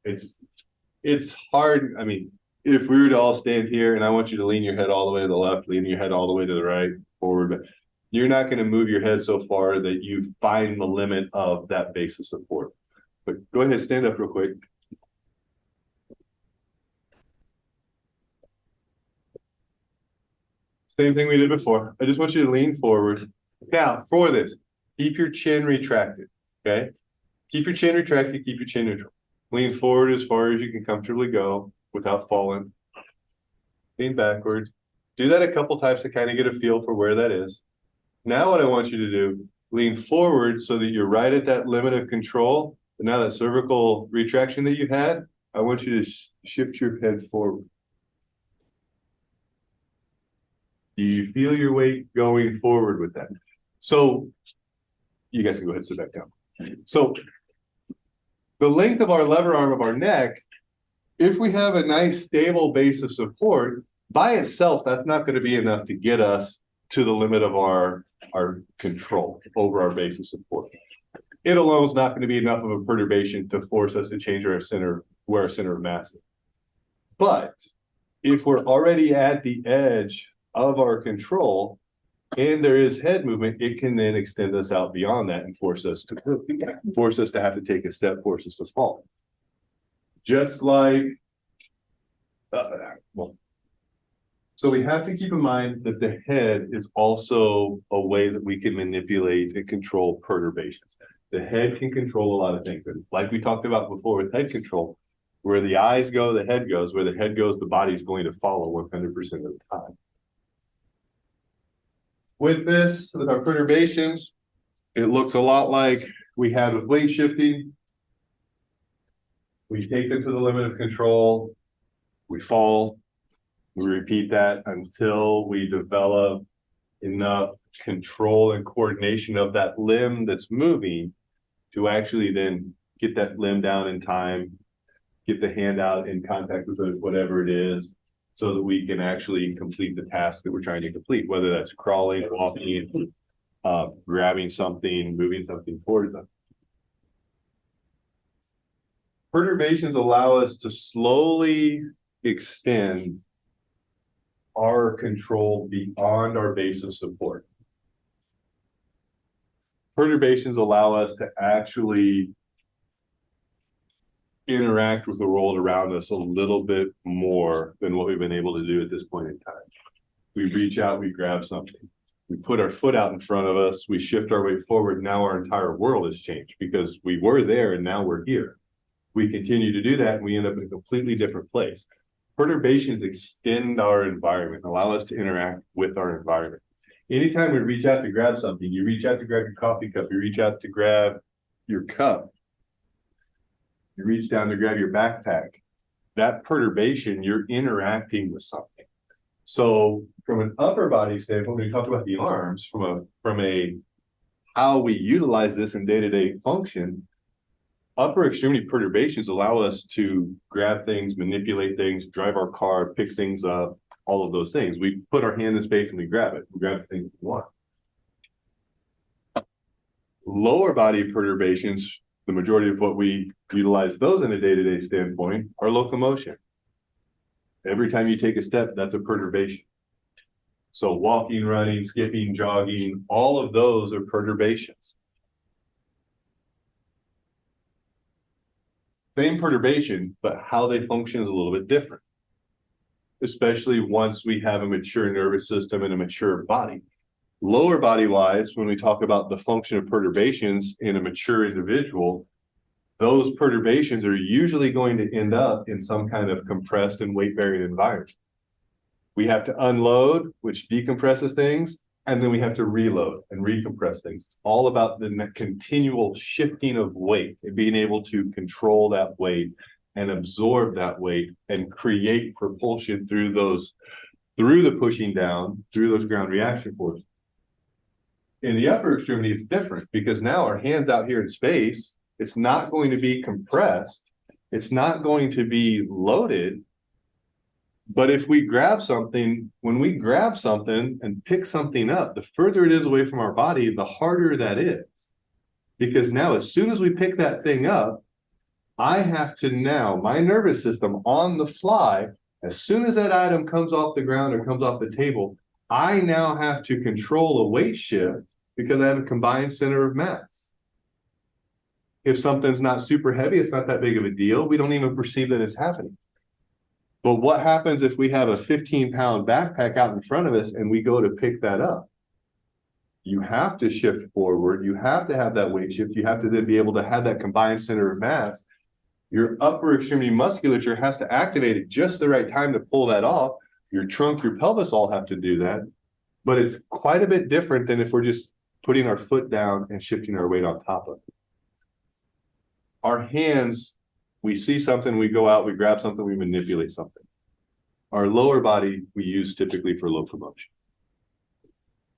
it's hard. I mean, if we were to all stand here and I want you to lean your head all the way to the left, lean your head all the way to the right, forward, but you're not going to move your head so far that you find the limit of that base of support. But go ahead, stand up real quick. Same thing we did before. I just want you to lean forward. Now, for this, keep your chin retracted, okay? Keep your chin retracted, keep your chin neutral. Lean forward as far as you can comfortably go without falling. Lean backwards. Do that a couple times to kind of get a feel for where that is. Now what I want you to do, lean forward so that you're right at that limit of control But now that cervical retraction that you had, I want you to shift your head forward. Do you feel your weight going forward with that? So you guys can go ahead and sit back down. So the length of our lever arm of our neck, if we have a nice stable base of support, by itself, that's not going to be enough to get us to the limit of our control over our base of support. It alone is not going to be enough of a perturbation to force us to change our center, where our center of mass is. But if we're already at the edge of our control and there is head movement, it can then extend us out beyond that and force us to have to take a step, force us to fall. Just like, so we have to keep in mind that the head is also a way that we can manipulate and control perturbations. The head can control a lot of things. And like we talked about before with head control, where the eyes go, the head goes. Where the head goes, the body's going to follow 100% of the time. With this, with our perturbations, it looks a lot like we had with weight shifting. We take them to the limit of control, we fall, we repeat that until we develop enough control and coordination of that limb that's moving to actually then get that limb down in time, get the hand out in contact with whatever it is, so that we can actually complete the task that we're trying to complete, whether that's crawling, walking, grabbing something, moving something towards them. Perturbations allow us to slowly extend our control beyond our base of support. Perturbations allow us to actually interact with the world around us a little bit more than what we've been able to do at this point in time. We reach out, we grab something. We put our foot out in front of us, we shift our weight forward. Now our entire world has changed because we were there and now we're here. We continue to do that and we end up in a completely different place. Perturbations extend our environment, allow us to interact with our environment. Anytime we reach out to grab something, you reach out to grab your coffee cup, you reach out to grab your cup, you reach down to grab your backpack, that perturbation, you're interacting with something. So from an upper body standpoint, when we talk about the arms, from a how we utilize this in day-to-day function, upper extremity perturbations allow us to grab things, manipulate things, drive our car, pick things up, all of those things. We put our hand in space and we grab it. We grab the things we want. Lower body perturbations, the majority of what we utilize those in a day-to-day standpoint, are locomotion. Every time you take a step, that's a perturbation. So walking, running, skipping, jogging, all of those are perturbations. Same perturbation, but how they function is a little bit different, especially once we have a mature nervous system and a mature body. Lower body wise, when we talk about the function of perturbations in a mature individual, those perturbations are usually going to end up in some kind of compressed and weight-bearing environment. We have to unload, which decompresses things, and then we have to reload and recompress things. It's all about the continual shifting of weight and being able to control that weight and absorb that weight and create propulsion through the pushing down, through those ground reaction forces. In the upper extremity, it's different because now our hand's out here in space. It's not going to be compressed. It's not going to be loaded. But if we grab something, when we grab something and pick something up, the further it is away from our body, the harder that is. Because now, as soon as we pick that thing up, I have to now, my nervous system on the fly, as soon as that item comes off the ground or comes off the table, I now have to control a weight shift because I have a combined center of mass. If something's not super heavy, it's not that big of a deal. We don't even perceive that it's happening. But what happens if we have a 15-pound backpack out in front of us and we go to pick that up? You have to shift forward. You have to have that weight shift. You have to then be able to have that combined center of mass. Your upper extremity musculature has to activate at just the right time to pull that off. Your trunk, your pelvis all have to do that. But it's quite a bit different than if we're just putting our foot down and shifting our weight on top of it. Our hands, we see something, we go out, we grab something, we manipulate something. Our lower body, we use typically for locomotion.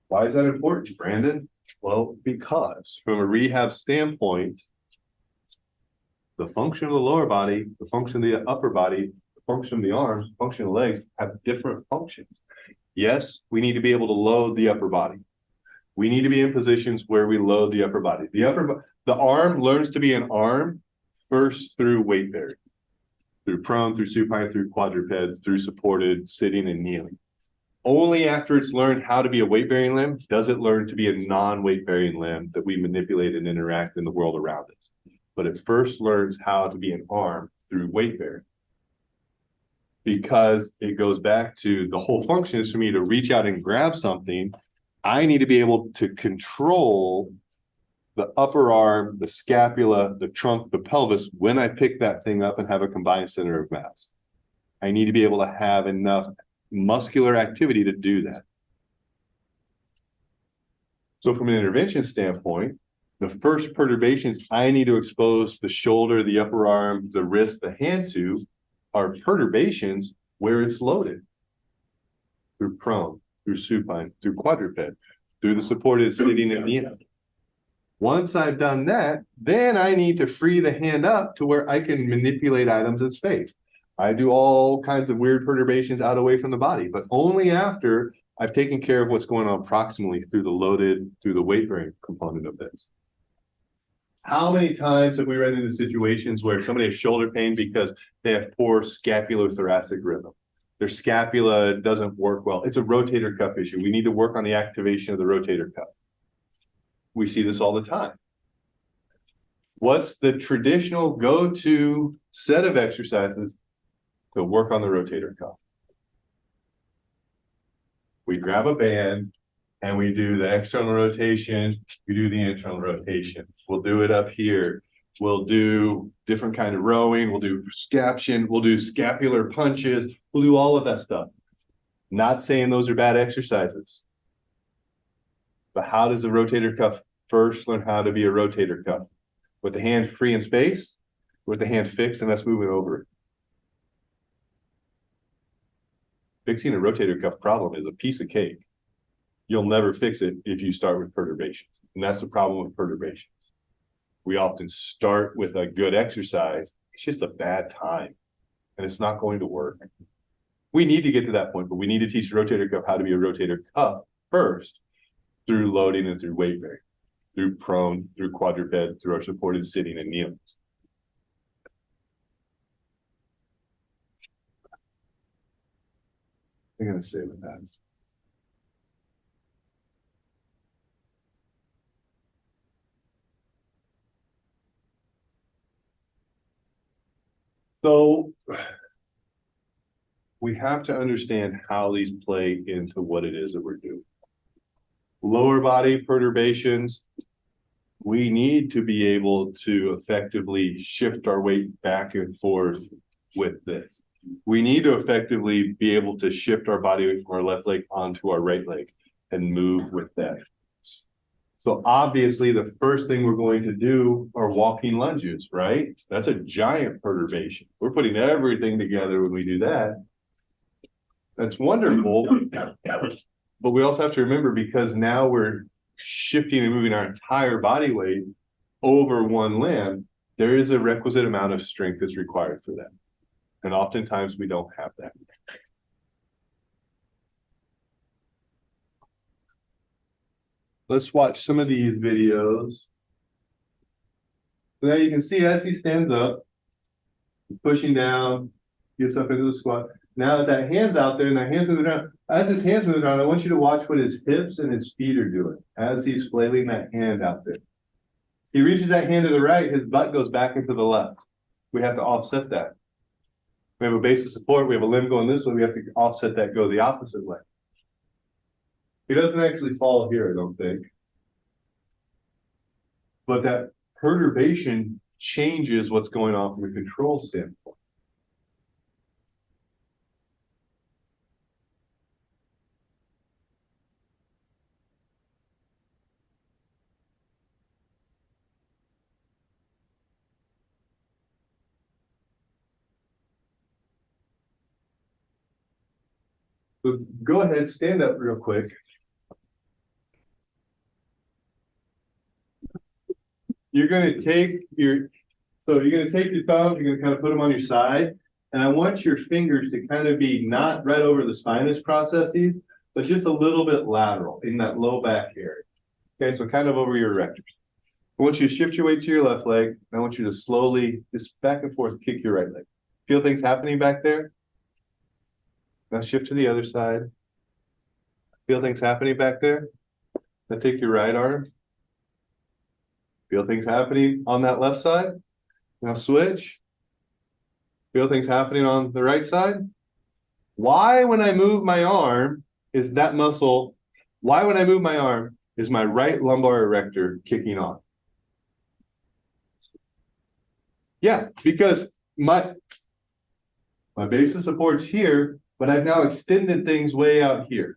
Why is that important, Brandon? Well, because from a rehab standpoint, the function of the lower body, the function of the upper body, the function of the arms, the function of the legs have different functions. Yes, we need to be able to load the upper body. We need to be in positions where we load the upper body. The arm learns to be an arm first through weight bearing, through prone, through supine, through quadruped, through supported, sitting, and kneeling. Only after it's learned how to be a weight-bearing limb does it learn to be a non-weight-bearing limb that we manipulate and interact in the world around us. But it first learns how to be an arm through weight-bearing. Because it goes back to the whole function is for me to reach out and grab something. I need to be able to control the upper arm, the scapula, the trunk, the pelvis when I pick that thing up and have a combined center of mass. I need to be able to have enough muscular activity to do that. So from an intervention standpoint, the first perturbations I need to expose the shoulder, the upper arm, the wrist, the hand to are perturbations where it's loaded through prone, through supine, through quadruped, through the supported sitting and kneeling. Once I've done that, then I need to free the hand up to where I can manipulate items in space. I do all kinds of weird perturbations out away from the body, but only after I've taken care of what's going on proximally through the weight bearing component of this. How many times have we run into situations where somebody has shoulder pain because they have poor scapulothoracic rhythm? Their scapula doesn't work well. It's a rotator cuff issue. We need to work on the activation of the rotator cuff. We see this all the time. What's the traditional go-to set of exercises to work on the rotator cuff? We grab a band and we do the external rotation, we do the internal rotation. We'll do it up here. We'll do different kind of rowing, we'll do scaption, we'll do scapular punches, we'll do all of that stuff. Not saying those are bad exercises. But how does the rotator cuff first learn how to be a rotator cuff? With the hand free in space, with the hand fixed and us moving over it. Fixing a rotator cuff problem is a piece of cake. You'll never fix it if you start with perturbations. And that's the problem with perturbations. We often start with a good exercise. It's just a bad time. And it's not going to work. We need to get to that point, but we need to teach the rotator cuff how to be a rotator cuff first through loading and through weight bearing, through prone, through quadruped, through our supported sitting and kneeling. I'm going to say with that. So we have to understand how these play into what it is that we're doing. Lower body perturbations, we need to be able to effectively shift our weight back and forth with this. We need to effectively be able to shift our body weight from our left leg onto our right leg and move with that. So obviously the first thing we're going to do are walking lunges, right? That's a giant perturbation. We're putting everything together when we do that. That's wonderful. But we also have to remember, because now we're shifting and moving our entire body weight over one limb, there is a requisite amount of strength that's required for that. And oftentimes we don't have that. Let's watch some of these videos. So now you can see as he stands up, pushing down, gets up into the squat. Now that hand's out there and that hand's moving around, as his hand's moving around, I want you to watch what his hips and his feet are doing as he's flailing that hand out there. He reaches that hand to the right, his butt goes back into the left. We have to offset that. We have a base of support, we have a limb going this way, we have to offset that, go the opposite way. He doesn't actually fall here, I don't think. But that perturbation changes what's going on from a control standpoint. So go ahead, stand up real quick. You're going to take your thumb, you're going to kind of put them on your side. And I want your fingers to kind of be not right over the spinous processes, but just a little bit lateral in that low back area. Okay, so kind of over your erectors. I want you to shift your weight to your left leg. And I want you to slowly, just back and forth, kick your right leg. Feel things happening back there? Now shift to the other side. Feel things happening back there? Now take your right arm. Feel things happening on that left side. Now switch. Feel things happening on the right side. Why, when I move my arm, is that muscle? Why, when I move my arm, is my right lumbar erector kicking on? Yeah, because my base of support's here, but I've now extended things way out here.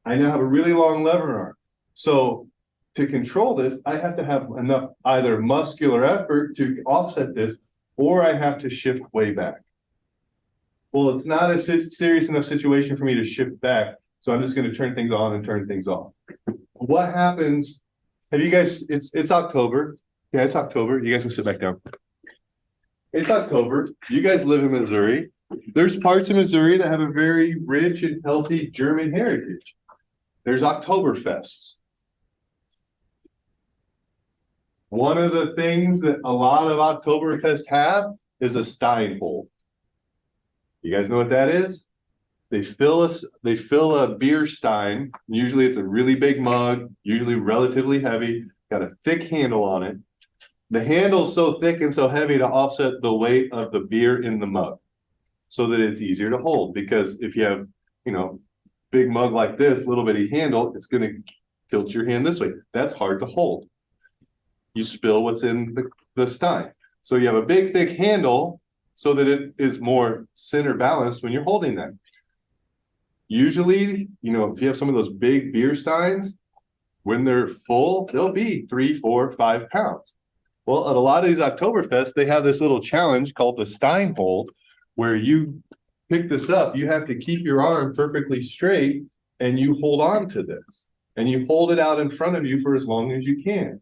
I now have a really long lever arm. So to control this, I have to have enough either muscular effort to offset this, or I have to shift way back. Well, it's not a serious enough situation for me to shift back, so I'm just going to turn things on and turn things off. What happens? Have you guys? It's October. Yeah, it's October. You guys can sit back down. It's October. You guys live in Missouri. There's parts of Missouri that have a very rich and healthy German heritage. There's Oktoberfests. One of the things that a lot of Oktoberfest have is a Steinhold. You guys know what that is? They fill a beer stein. Usually it's a really big mug, usually relatively heavy, got a thick handle on it. The handle's so thick and so heavy to offset the weight of the beer in the mug so that it's easier to hold. Because if you have, big mug like this, little bitty handle, it's going to tilt your hand this way. That's hard to hold. You spill what's in the stein. So you have a big, thick handle so that it is more center balanced when you're holding that. Usually, if you have some of those big beer steins, when they're full, they'll be 3, 4, 5 pounds. Well, at a lot of these Oktoberfest, they have this little challenge called the Steinhold, where you pick this up, you have to keep your arm perfectly straight, and you hold on to this. And you hold it out in front of you for as long as you can.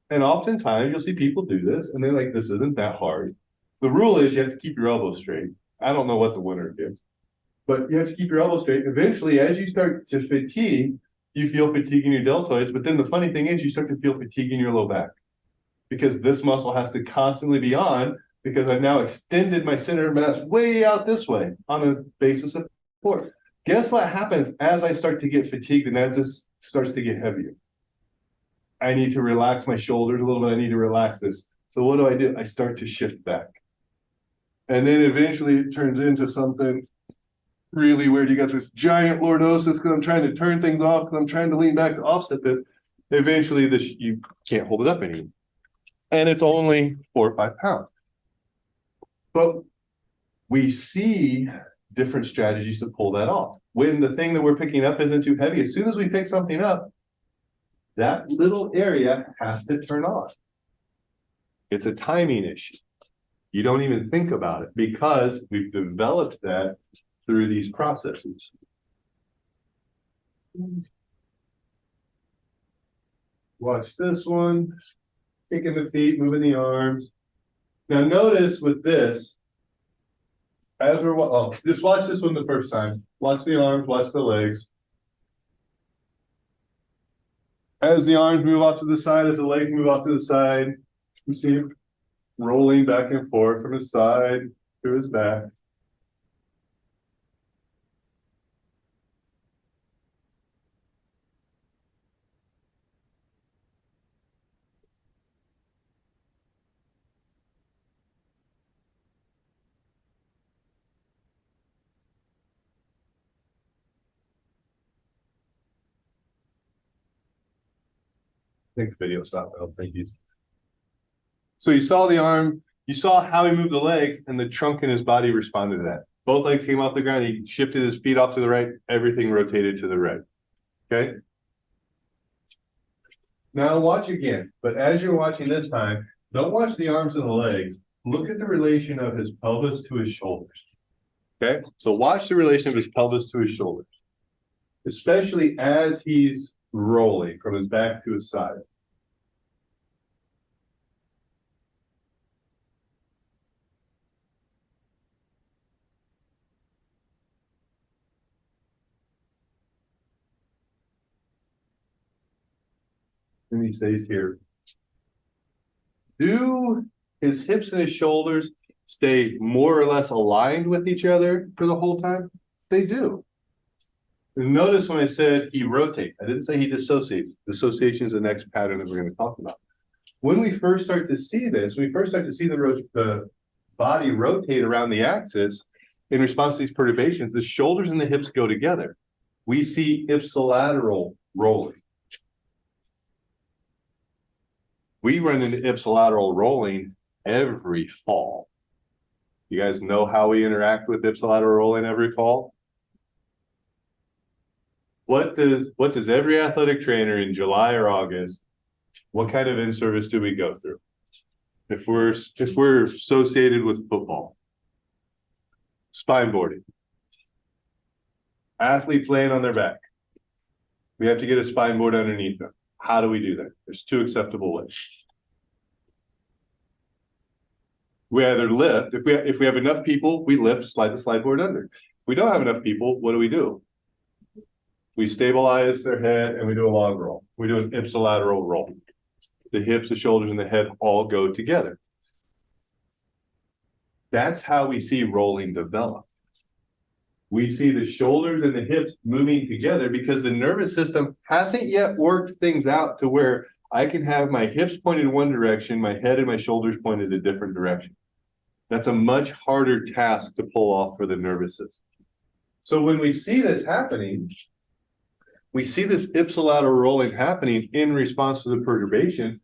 And oftentimes you'll see people do this and they're like, this isn't that hard. The rule is you have to keep your elbows straight. I don't know what the winner is, but you have to keep your elbows straight. Eventually, as you start to fatigue, you feel fatigue in your deltoids. But then the funny thing is you start to feel fatigue in your low back because this muscle has to constantly be on because I've now extended my center of mass way out this way on a basis of support. Guess what happens as I start to get fatigued and as this starts to get heavier? I need to relax my shoulders a little bit. I need to relax this. So what do? I start to shift back. And then eventually it turns into something really weird. You got this giant lordosis because I'm trying to turn things off, because I'm trying to lean back to offset this. Eventually you can't hold it up anymore. And it's only 4 or 5 pounds. But we see different strategies to pull that off. When the thing that we're picking up isn't too heavy, as soon as we pick something up, that little area has to turn on. It's a timing issue. You don't even think about it because we've developed that through these processes. Watch this one. Kicking the feet, moving the arms. Now notice with this, as we're just watch this one the first time. Watch the arms, watch the legs. As the arms move off to the side, as the legs move off to the side, you see him rolling back and forth from his side to his back. I think the video stopped. I don't think he's. So you saw the arm, you saw how he moved the legs, and the trunk in his body responded to that. Both legs came off the ground. He shifted his feet off to the right. Everything rotated to the right. Okay. Now watch again. But as you're watching this time, don't watch the arms and the legs. Look at the relation of his pelvis to his shoulders. Okay, so watch the relation of his pelvis to his shoulders, especially as he's rolling from his back to his side. And he says here, do his hips and his shoulders stay more or less aligned with each other for the whole time? They do. And notice when I said he rotates, I didn't say he dissociates. Dissociation is the next pattern that we're going to talk about. When we first start to see this, when we first start to see the body rotate around the axis in response to these perturbations, the shoulders and the hips go together. We see ipsilateral rolling. We run into ipsilateral rolling every fall. You guys know how we interact with ipsilateral rolling every fall? What does every athletic trainer in July or August, what kind of in-service do we go through? If we're associated with football, spine boarding, athletes laying on their back, we have to get a spine board underneath them. How do we do that? There's two acceptable ways. We either lift, if we have enough people, we lift, slide the slide board under. If we don't have enough people, what do? We stabilize their head and we do a log roll. We do an ipsilateral roll. The hips, the shoulders, and the head all go together. That's how we see rolling develop. We see the shoulders and the hips moving together because the nervous system hasn't yet worked things out to where I can have my hips pointed in one direction, my head and my shoulders pointed a different direction. That's a much harder task to pull off for the nervous system. So when we see this happening, we see this ipsilateral rolling happening in response to the perturbation.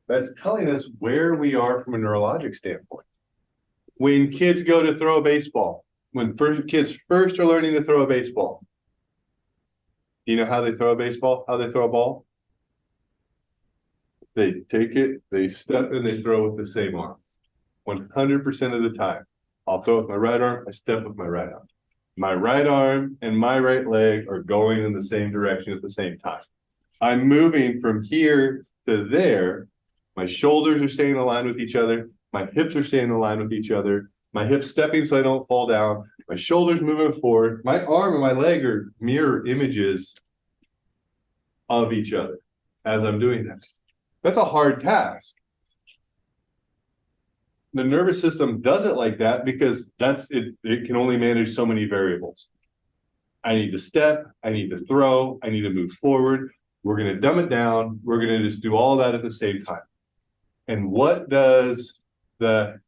That's telling us where we are from a neurologic standpoint. When kids go to throw a baseball, when kids first are learning to throw a baseball, do you know how they throw a baseball? How they throw a ball? They take it, they step, and they throw with the same arm. 100% of the time. I'll throw with my right arm, I step with my right arm. My right arm and my right leg are going in the same direction at the same time. I'm moving from here to there. My shoulders are staying aligned with each other. My hips are staying aligned with each other. My hips stepping so I don't fall down. My shoulders moving forward. My arm and my leg are mirror images of each other as I'm doing that. That's a hard task. The nervous system does it like that because it can only manage so many variables. I need to step, I need to throw, I need to move forward. We're going to dumb it down. We're going to just do all that at the same time. And what does the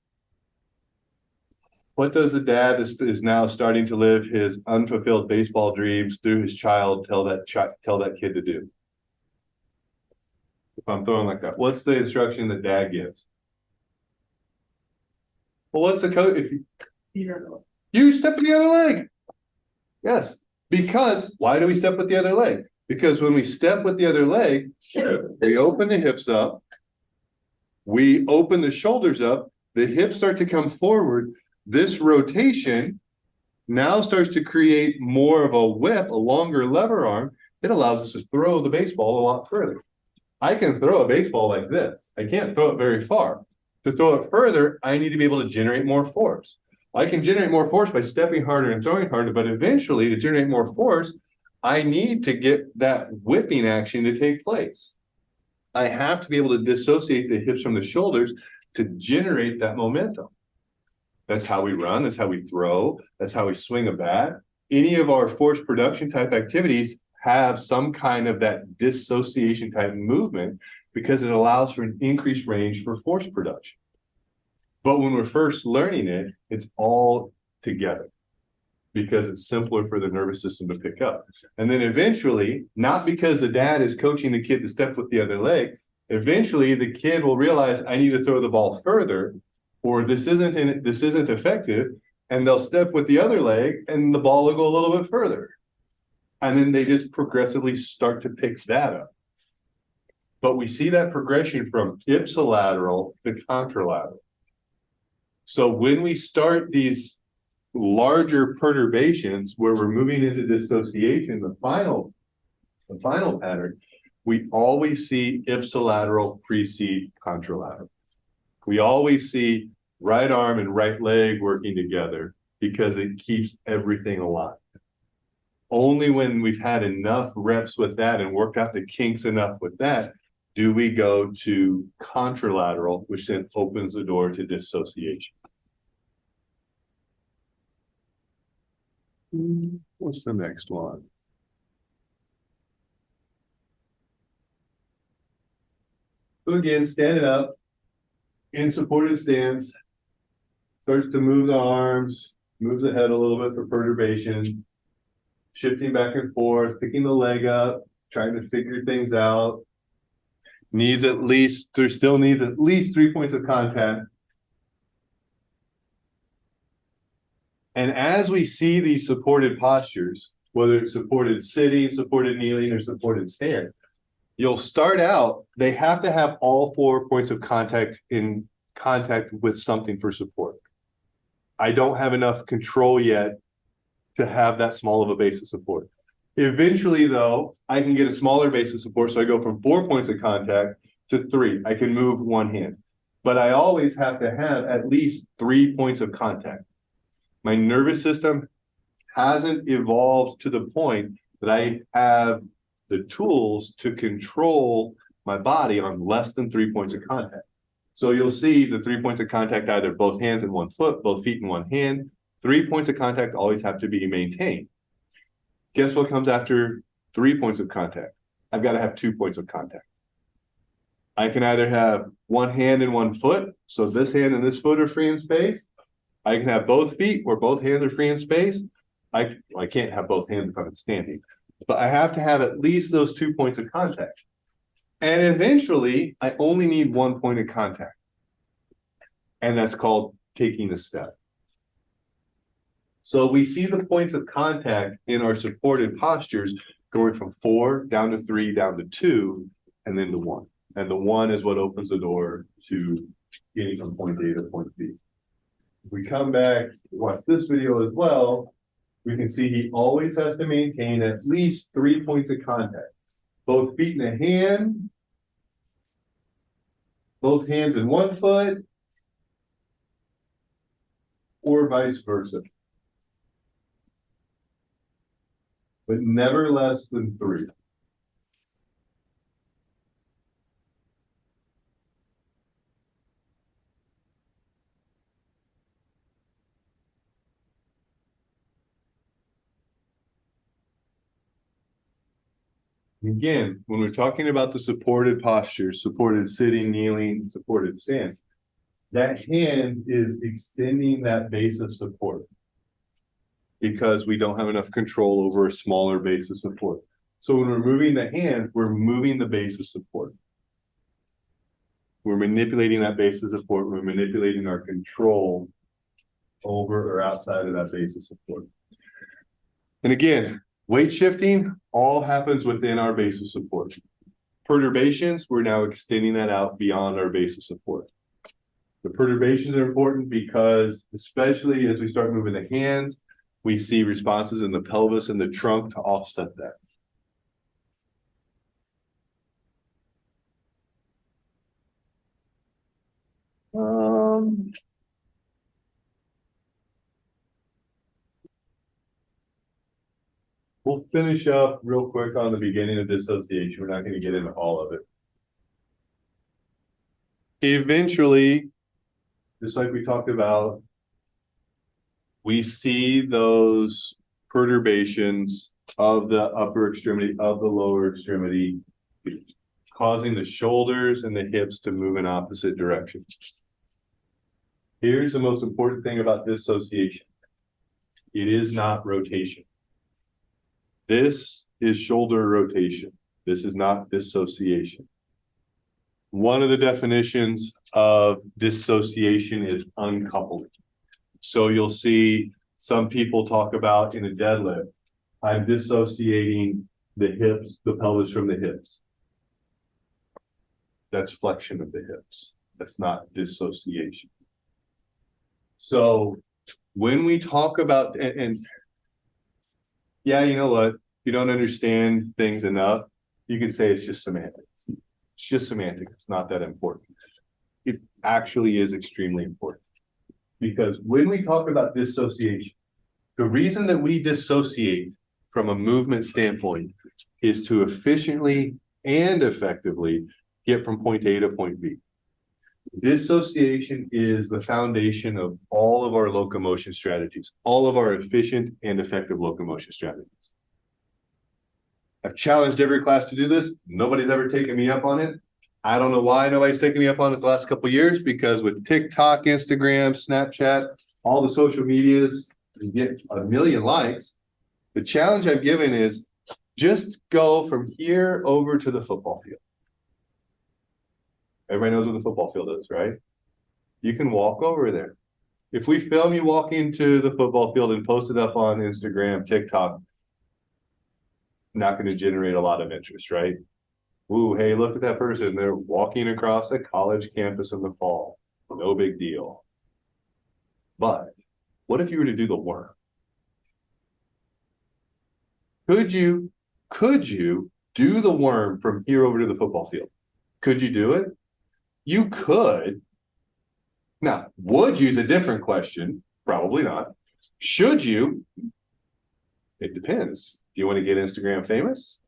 dad is now starting to live his unfulfilled baseball dreams through his child tell that kid to do? If I'm throwing like that, what's the instruction that dad gives? Well, what's the coach? You step with the other leg. Yes, because why do we step with the other leg? Because when we step with the other leg, we open the hips up, we open the shoulders up, the hips start to come forward. This rotation now starts to create more of a whip, a longer lever arm. It allows us to throw the baseball a lot further. I can throw a baseball like this. I can't throw it very far. To throw it further, I need to be able to generate more force. I can generate more force by stepping harder and throwing harder, but eventually to generate more force, I need to get that whipping action to take place. I have to be able to dissociate the hips from the shoulders to generate that momentum. That's how we run, that's how we throw, that's how we swing a bat. Any of our force production type activities have some kind of that dissociation type movement because it allows for an increased range for force production. But when we're first learning it, it's all together because it's simpler for the nervous system to pick up. And then eventually, not because the dad is coaching the kid to step with the other leg, eventually the kid will realize I need to throw the ball further or this isn't effective, and they'll step with the other leg and the ball will go a little bit further. And then they just progressively start to pick that up. But we see that progression from ipsilateral to contralateral. So when we start these larger perturbations where we're moving into dissociation, the final pattern, we always see ipsilateral precede contralateral. We always see right arm and right leg working together because it keeps everything alive. Only when we've had enough reps with that and worked out the kinks enough with that do we go to contralateral, which then opens the door to dissociation. What's the next one? So again, standing up in supported stance, starts to move the arms, moves the head a little bit for perturbation, shifting back and forth, picking the leg up, trying to figure things out. There still needs at least 3 points of contact. And as we see these supported postures, whether it's supported sitting, supported kneeling, or supported stance, you'll start out, they have to have all 4 points of contact in contact with something for support. I don't have enough control yet to have that small of a base of support. Eventually, though, I can get a smaller base of support, so I go from 4 points of contact to 3. I can move one hand, but I always have to have at least 3 points of contact. My nervous system hasn't evolved to the point that I have the tools to control my body on less than 3 points of contact. So you'll see the 3 points of contact, either both hands and one foot, both feet and one hand. 3 points of contact always have to be maintained. Guess what comes after 3 points of contact? I've got to have 2 points of contact. I can either have one hand and one foot, so this hand and this foot are free in space. I can have both feet where both hands are free in space. I can't have both hands if I'm standing, but I have to have at least those 2 points of contact. And eventually, I only need 1 point of contact. And that's called taking a step. So we see the points of contact in our supported postures going from 4 down to 3, down to 2, and then to 1. And the 1 is what opens the door to getting from point A to point B. If we come back, watch this video as well, we can see he always has to maintain at least 3 points of contact. Both feet and a hand, both hands and one foot, or vice versa. But never less than 3. Again, when we're talking about the supported postures, supported sitting, kneeling, supported stance, that hand is extending that base of support because we don't have enough control over a smaller base of support. So when we're moving the hand, we're moving the base of support. We're manipulating that base of support. We're manipulating our control over or outside of that base of support. And again, weight shifting all happens within our base of support. Perturbations, we're now extending that out beyond our base of support. The perturbations are important because, especially as we start moving the hands, we see responses in the pelvis and the trunk to offset that. We'll finish up real quick on the beginning of dissociation. We're not going to get into all of it. Eventually, just like we talked about, we see those perturbations of the upper extremity, of the lower extremity, causing the shoulders and the hips to move in opposite directions. Here's the most important thing about dissociation. It is not rotation. This is shoulder rotation. This is not dissociation. One of the definitions of dissociation is uncoupling. So you'll see some people talk about in a deadlift, I'm dissociating the hips, the pelvis from the hips. That's flexion of the hips. That's not dissociation. So when we talk about, and yeah, you know what? If you don't understand things enough, you can say it's just semantics. It's just semantics. It's not that important. It actually is extremely important. Because when we talk about dissociation, the reason that we dissociate from a movement standpoint is to efficiently and effectively get from point A to point B. Dissociation is the foundation of all of our locomotion strategies, all of our efficient and effective locomotion strategies. I've challenged every class to do this. Nobody's ever taken me up on it. I don't know why nobody's taken me up on it the last couple of years, because with TikTok, Instagram, Snapchat, all the social medias, you get a million likes. The challenge I've given is just go from here over to the football field. Everybody knows what the football field is, right? You can walk over there. If we film you walking to the football field and post it up on Instagram, TikTok, not going to generate a lot of interest, right? Ooh, hey, look at that person. They're walking across a college campus in the fall. No big deal. But what if you were to do the worm? Could you do the worm from here over to the football field? Could you do it? You could. Now, would you is a different question. Probably not. Should you? It depends. Do you want to get Instagram famous?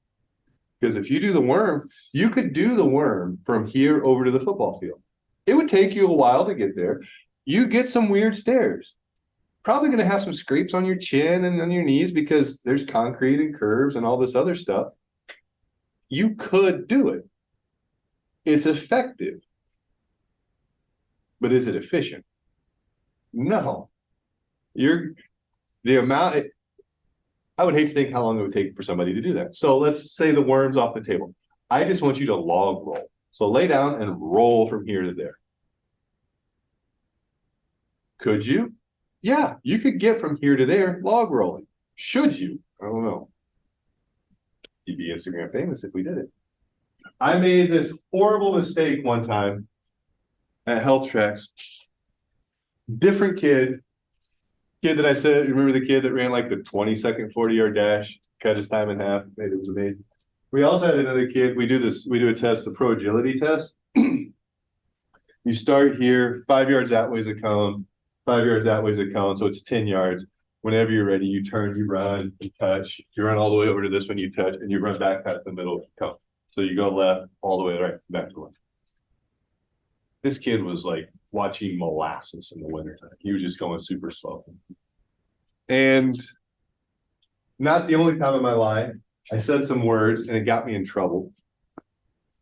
Because if you do the worm, you could do the worm from here over to the football field. It would take you a while to get there. You get some weird stairs. Probably going to have some scrapes on your chin and on your knees because there's concrete and curves and all this other stuff. You could do it. It's effective. But is it efficient? No. I would hate to think how long it would take for somebody to do that. So let's say the worm's off the table. I just want you to log roll. So lay down and roll from here to there. Could you? Yeah, you could get from here to there log rolling. Should you? I don't know. You'd be Instagram famous if we did it. I made this horrible mistake one time at Health Tracks. Different kid that I said, remember the kid that ran like the 20-second 40-yard dash, cut his time in half, made it was amazing. We also had another kid, we do a test, the pro agility test. You start here, 5 yards that way is a cone, 5 yards that way is a cone, so it's 10 yards. Whenever you're ready, you turn, you run, you touch, you run all the way over to this one, you touch, and you run back past the middle of the cone. So you go left, all the way right, back to left. This kid was like watching molasses in the wintertime. He was just going super slow. And not the only time in my life, I said some words and it got me in trouble.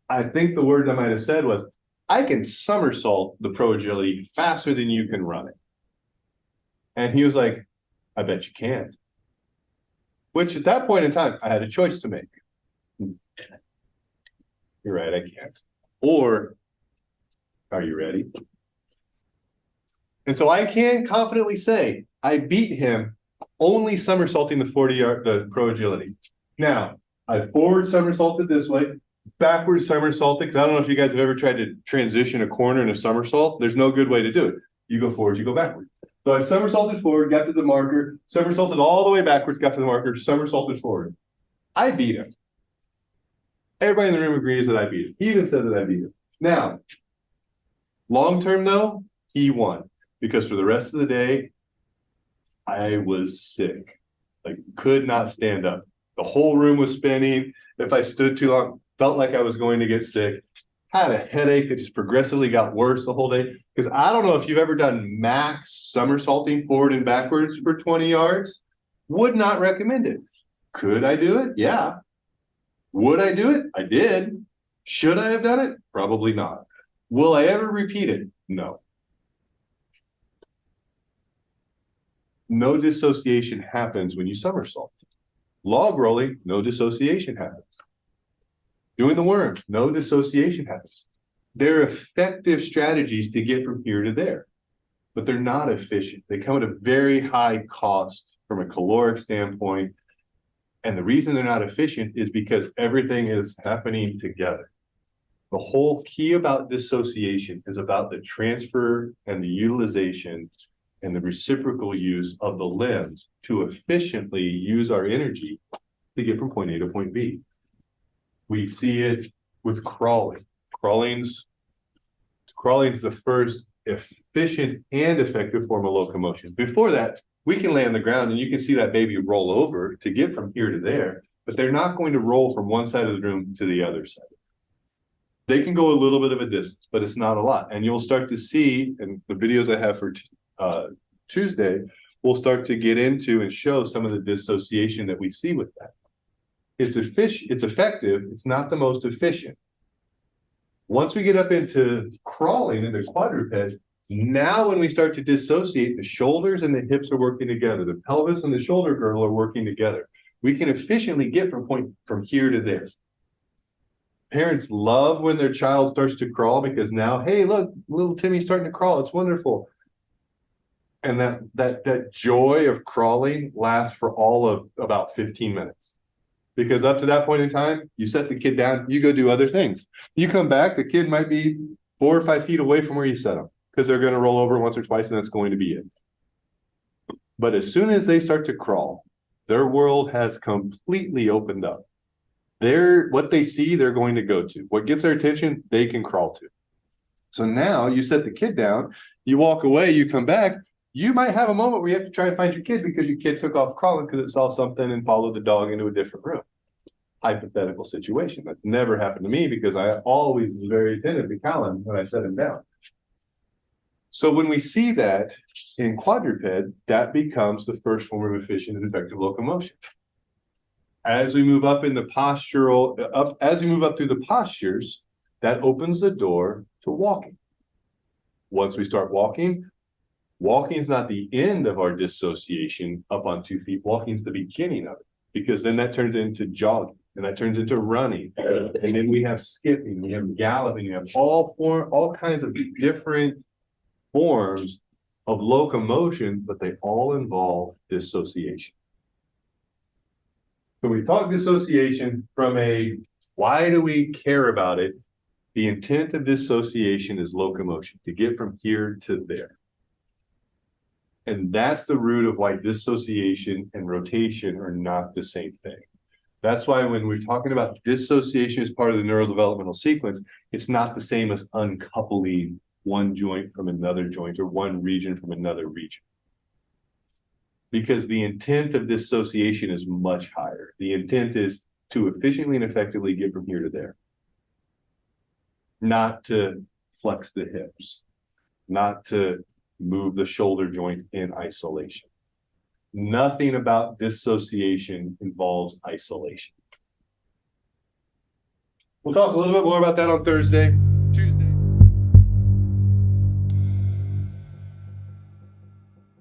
I think the words I might have said was, I can somersault the pro agility faster than you can run it. And he was like, I bet you can't. Which at that point in time, I had a choice to make. You're right, I can't. Or, are you ready? And so I can confidently say I beat him only somersaulting the 40-yard, the pro agility. Now, I forward somersaulted this way, backwards somersaulted, because I don't know if you guys have ever tried to transition a corner in a somersault. There's no good way to do it. You go forward, you go backward. So I somersaulted forward, got to the marker, somersaulted all the way backwards, got to the marker, somersaulted forward. I beat him. Everybody in the room agrees that I beat him. He even said that I beat him. Now, long term though, he won. Because for the rest of the day, I was sick. Like, could not stand up. The whole room was spinning. If I stood too long, felt like I was going to get sick. Had a headache that just progressively got worse the whole day. Because I don't know if you've ever done max somersaulting forward and backwards for 20 yards. Would not recommend it. Could I do it? Yeah. Would I do it? I did. Should I have done it? Probably not. Will I ever repeat it? No. No dissociation happens when you somersault. Log rolling, no dissociation happens. Doing the worm, no dissociation happens. They're effective strategies to get from here to there, but they're not efficient. They come at a very high cost from a caloric standpoint. And the reason they're not efficient is because everything is happening together. The whole key about dissociation is about the transfer and the utilization and the reciprocal use of the limbs to efficiently use our energy to get from point A to point B. We see it with crawling. Crawling's the first efficient and effective form of locomotion. Before that, we can lay on the ground and you can see that baby roll over to get from here to there, but they're not going to roll from one side of the room to the other side. They can go a little bit of a distance, but it's not a lot. And you'll start to see, and the videos I have for Tuesday, we'll start to get into and show some of the dissociation that we see with that. It's effective, it's not the most efficient. Once we get up into crawling into quadruped, now when we start to dissociate, the shoulders and the hips are working together. The pelvis and the shoulder girdle are working together. We can efficiently get from here to there. Parents love when their child starts to crawl because now, hey, look, little Timmy's starting to crawl. It's wonderful. And that joy of crawling lasts for all of about 15 minutes. Because up to that point in time, you set the kid down, you go do other things. You come back, the kid might be 4 or 5 feet away from where you set them because they're going to roll over once or twice and that's going to be it. But as soon as they start to crawl, their world has completely opened up. What they see, they're going to go to. What gets their attention, they can crawl to. So now you set the kid down, you walk away, you come back, you might have a moment where you have to try and find your kid because your kid took off crawling because it saw something and followed the dog into a different room. Hypothetical situation. That's never happened to me because I always was very attentive to Colin when I set him down. So when we see that in quadruped, that becomes the first form of efficient and effective locomotion. As we move up in the postural, as we move up through the postures, that opens the door to walking. Once we start walking, walking is not the end of our dissociation up on 2 feet. Walking is the beginning of it, because then that turns into jogging, and that turns into running, and then we have skipping, we have galloping, we have all kinds of different forms of locomotion, but they all involve dissociation. So we talk dissociation from why do we care about it? The intent of dissociation is locomotion, to get from here to there. And that's the root of why dissociation and rotation are not the same thing. That's why when we're talking about dissociation as part of the neurodevelopmental sequence, it's not the same as uncoupling one joint from another joint or one region from another region. Because the intent of dissociation is much higher. The intent is to efficiently and effectively get from here to there. Not to flex the hips, not to move the shoulder joint in isolation. Nothing about dissociation involves isolation. We'll talk a little bit more about that on Tuesday.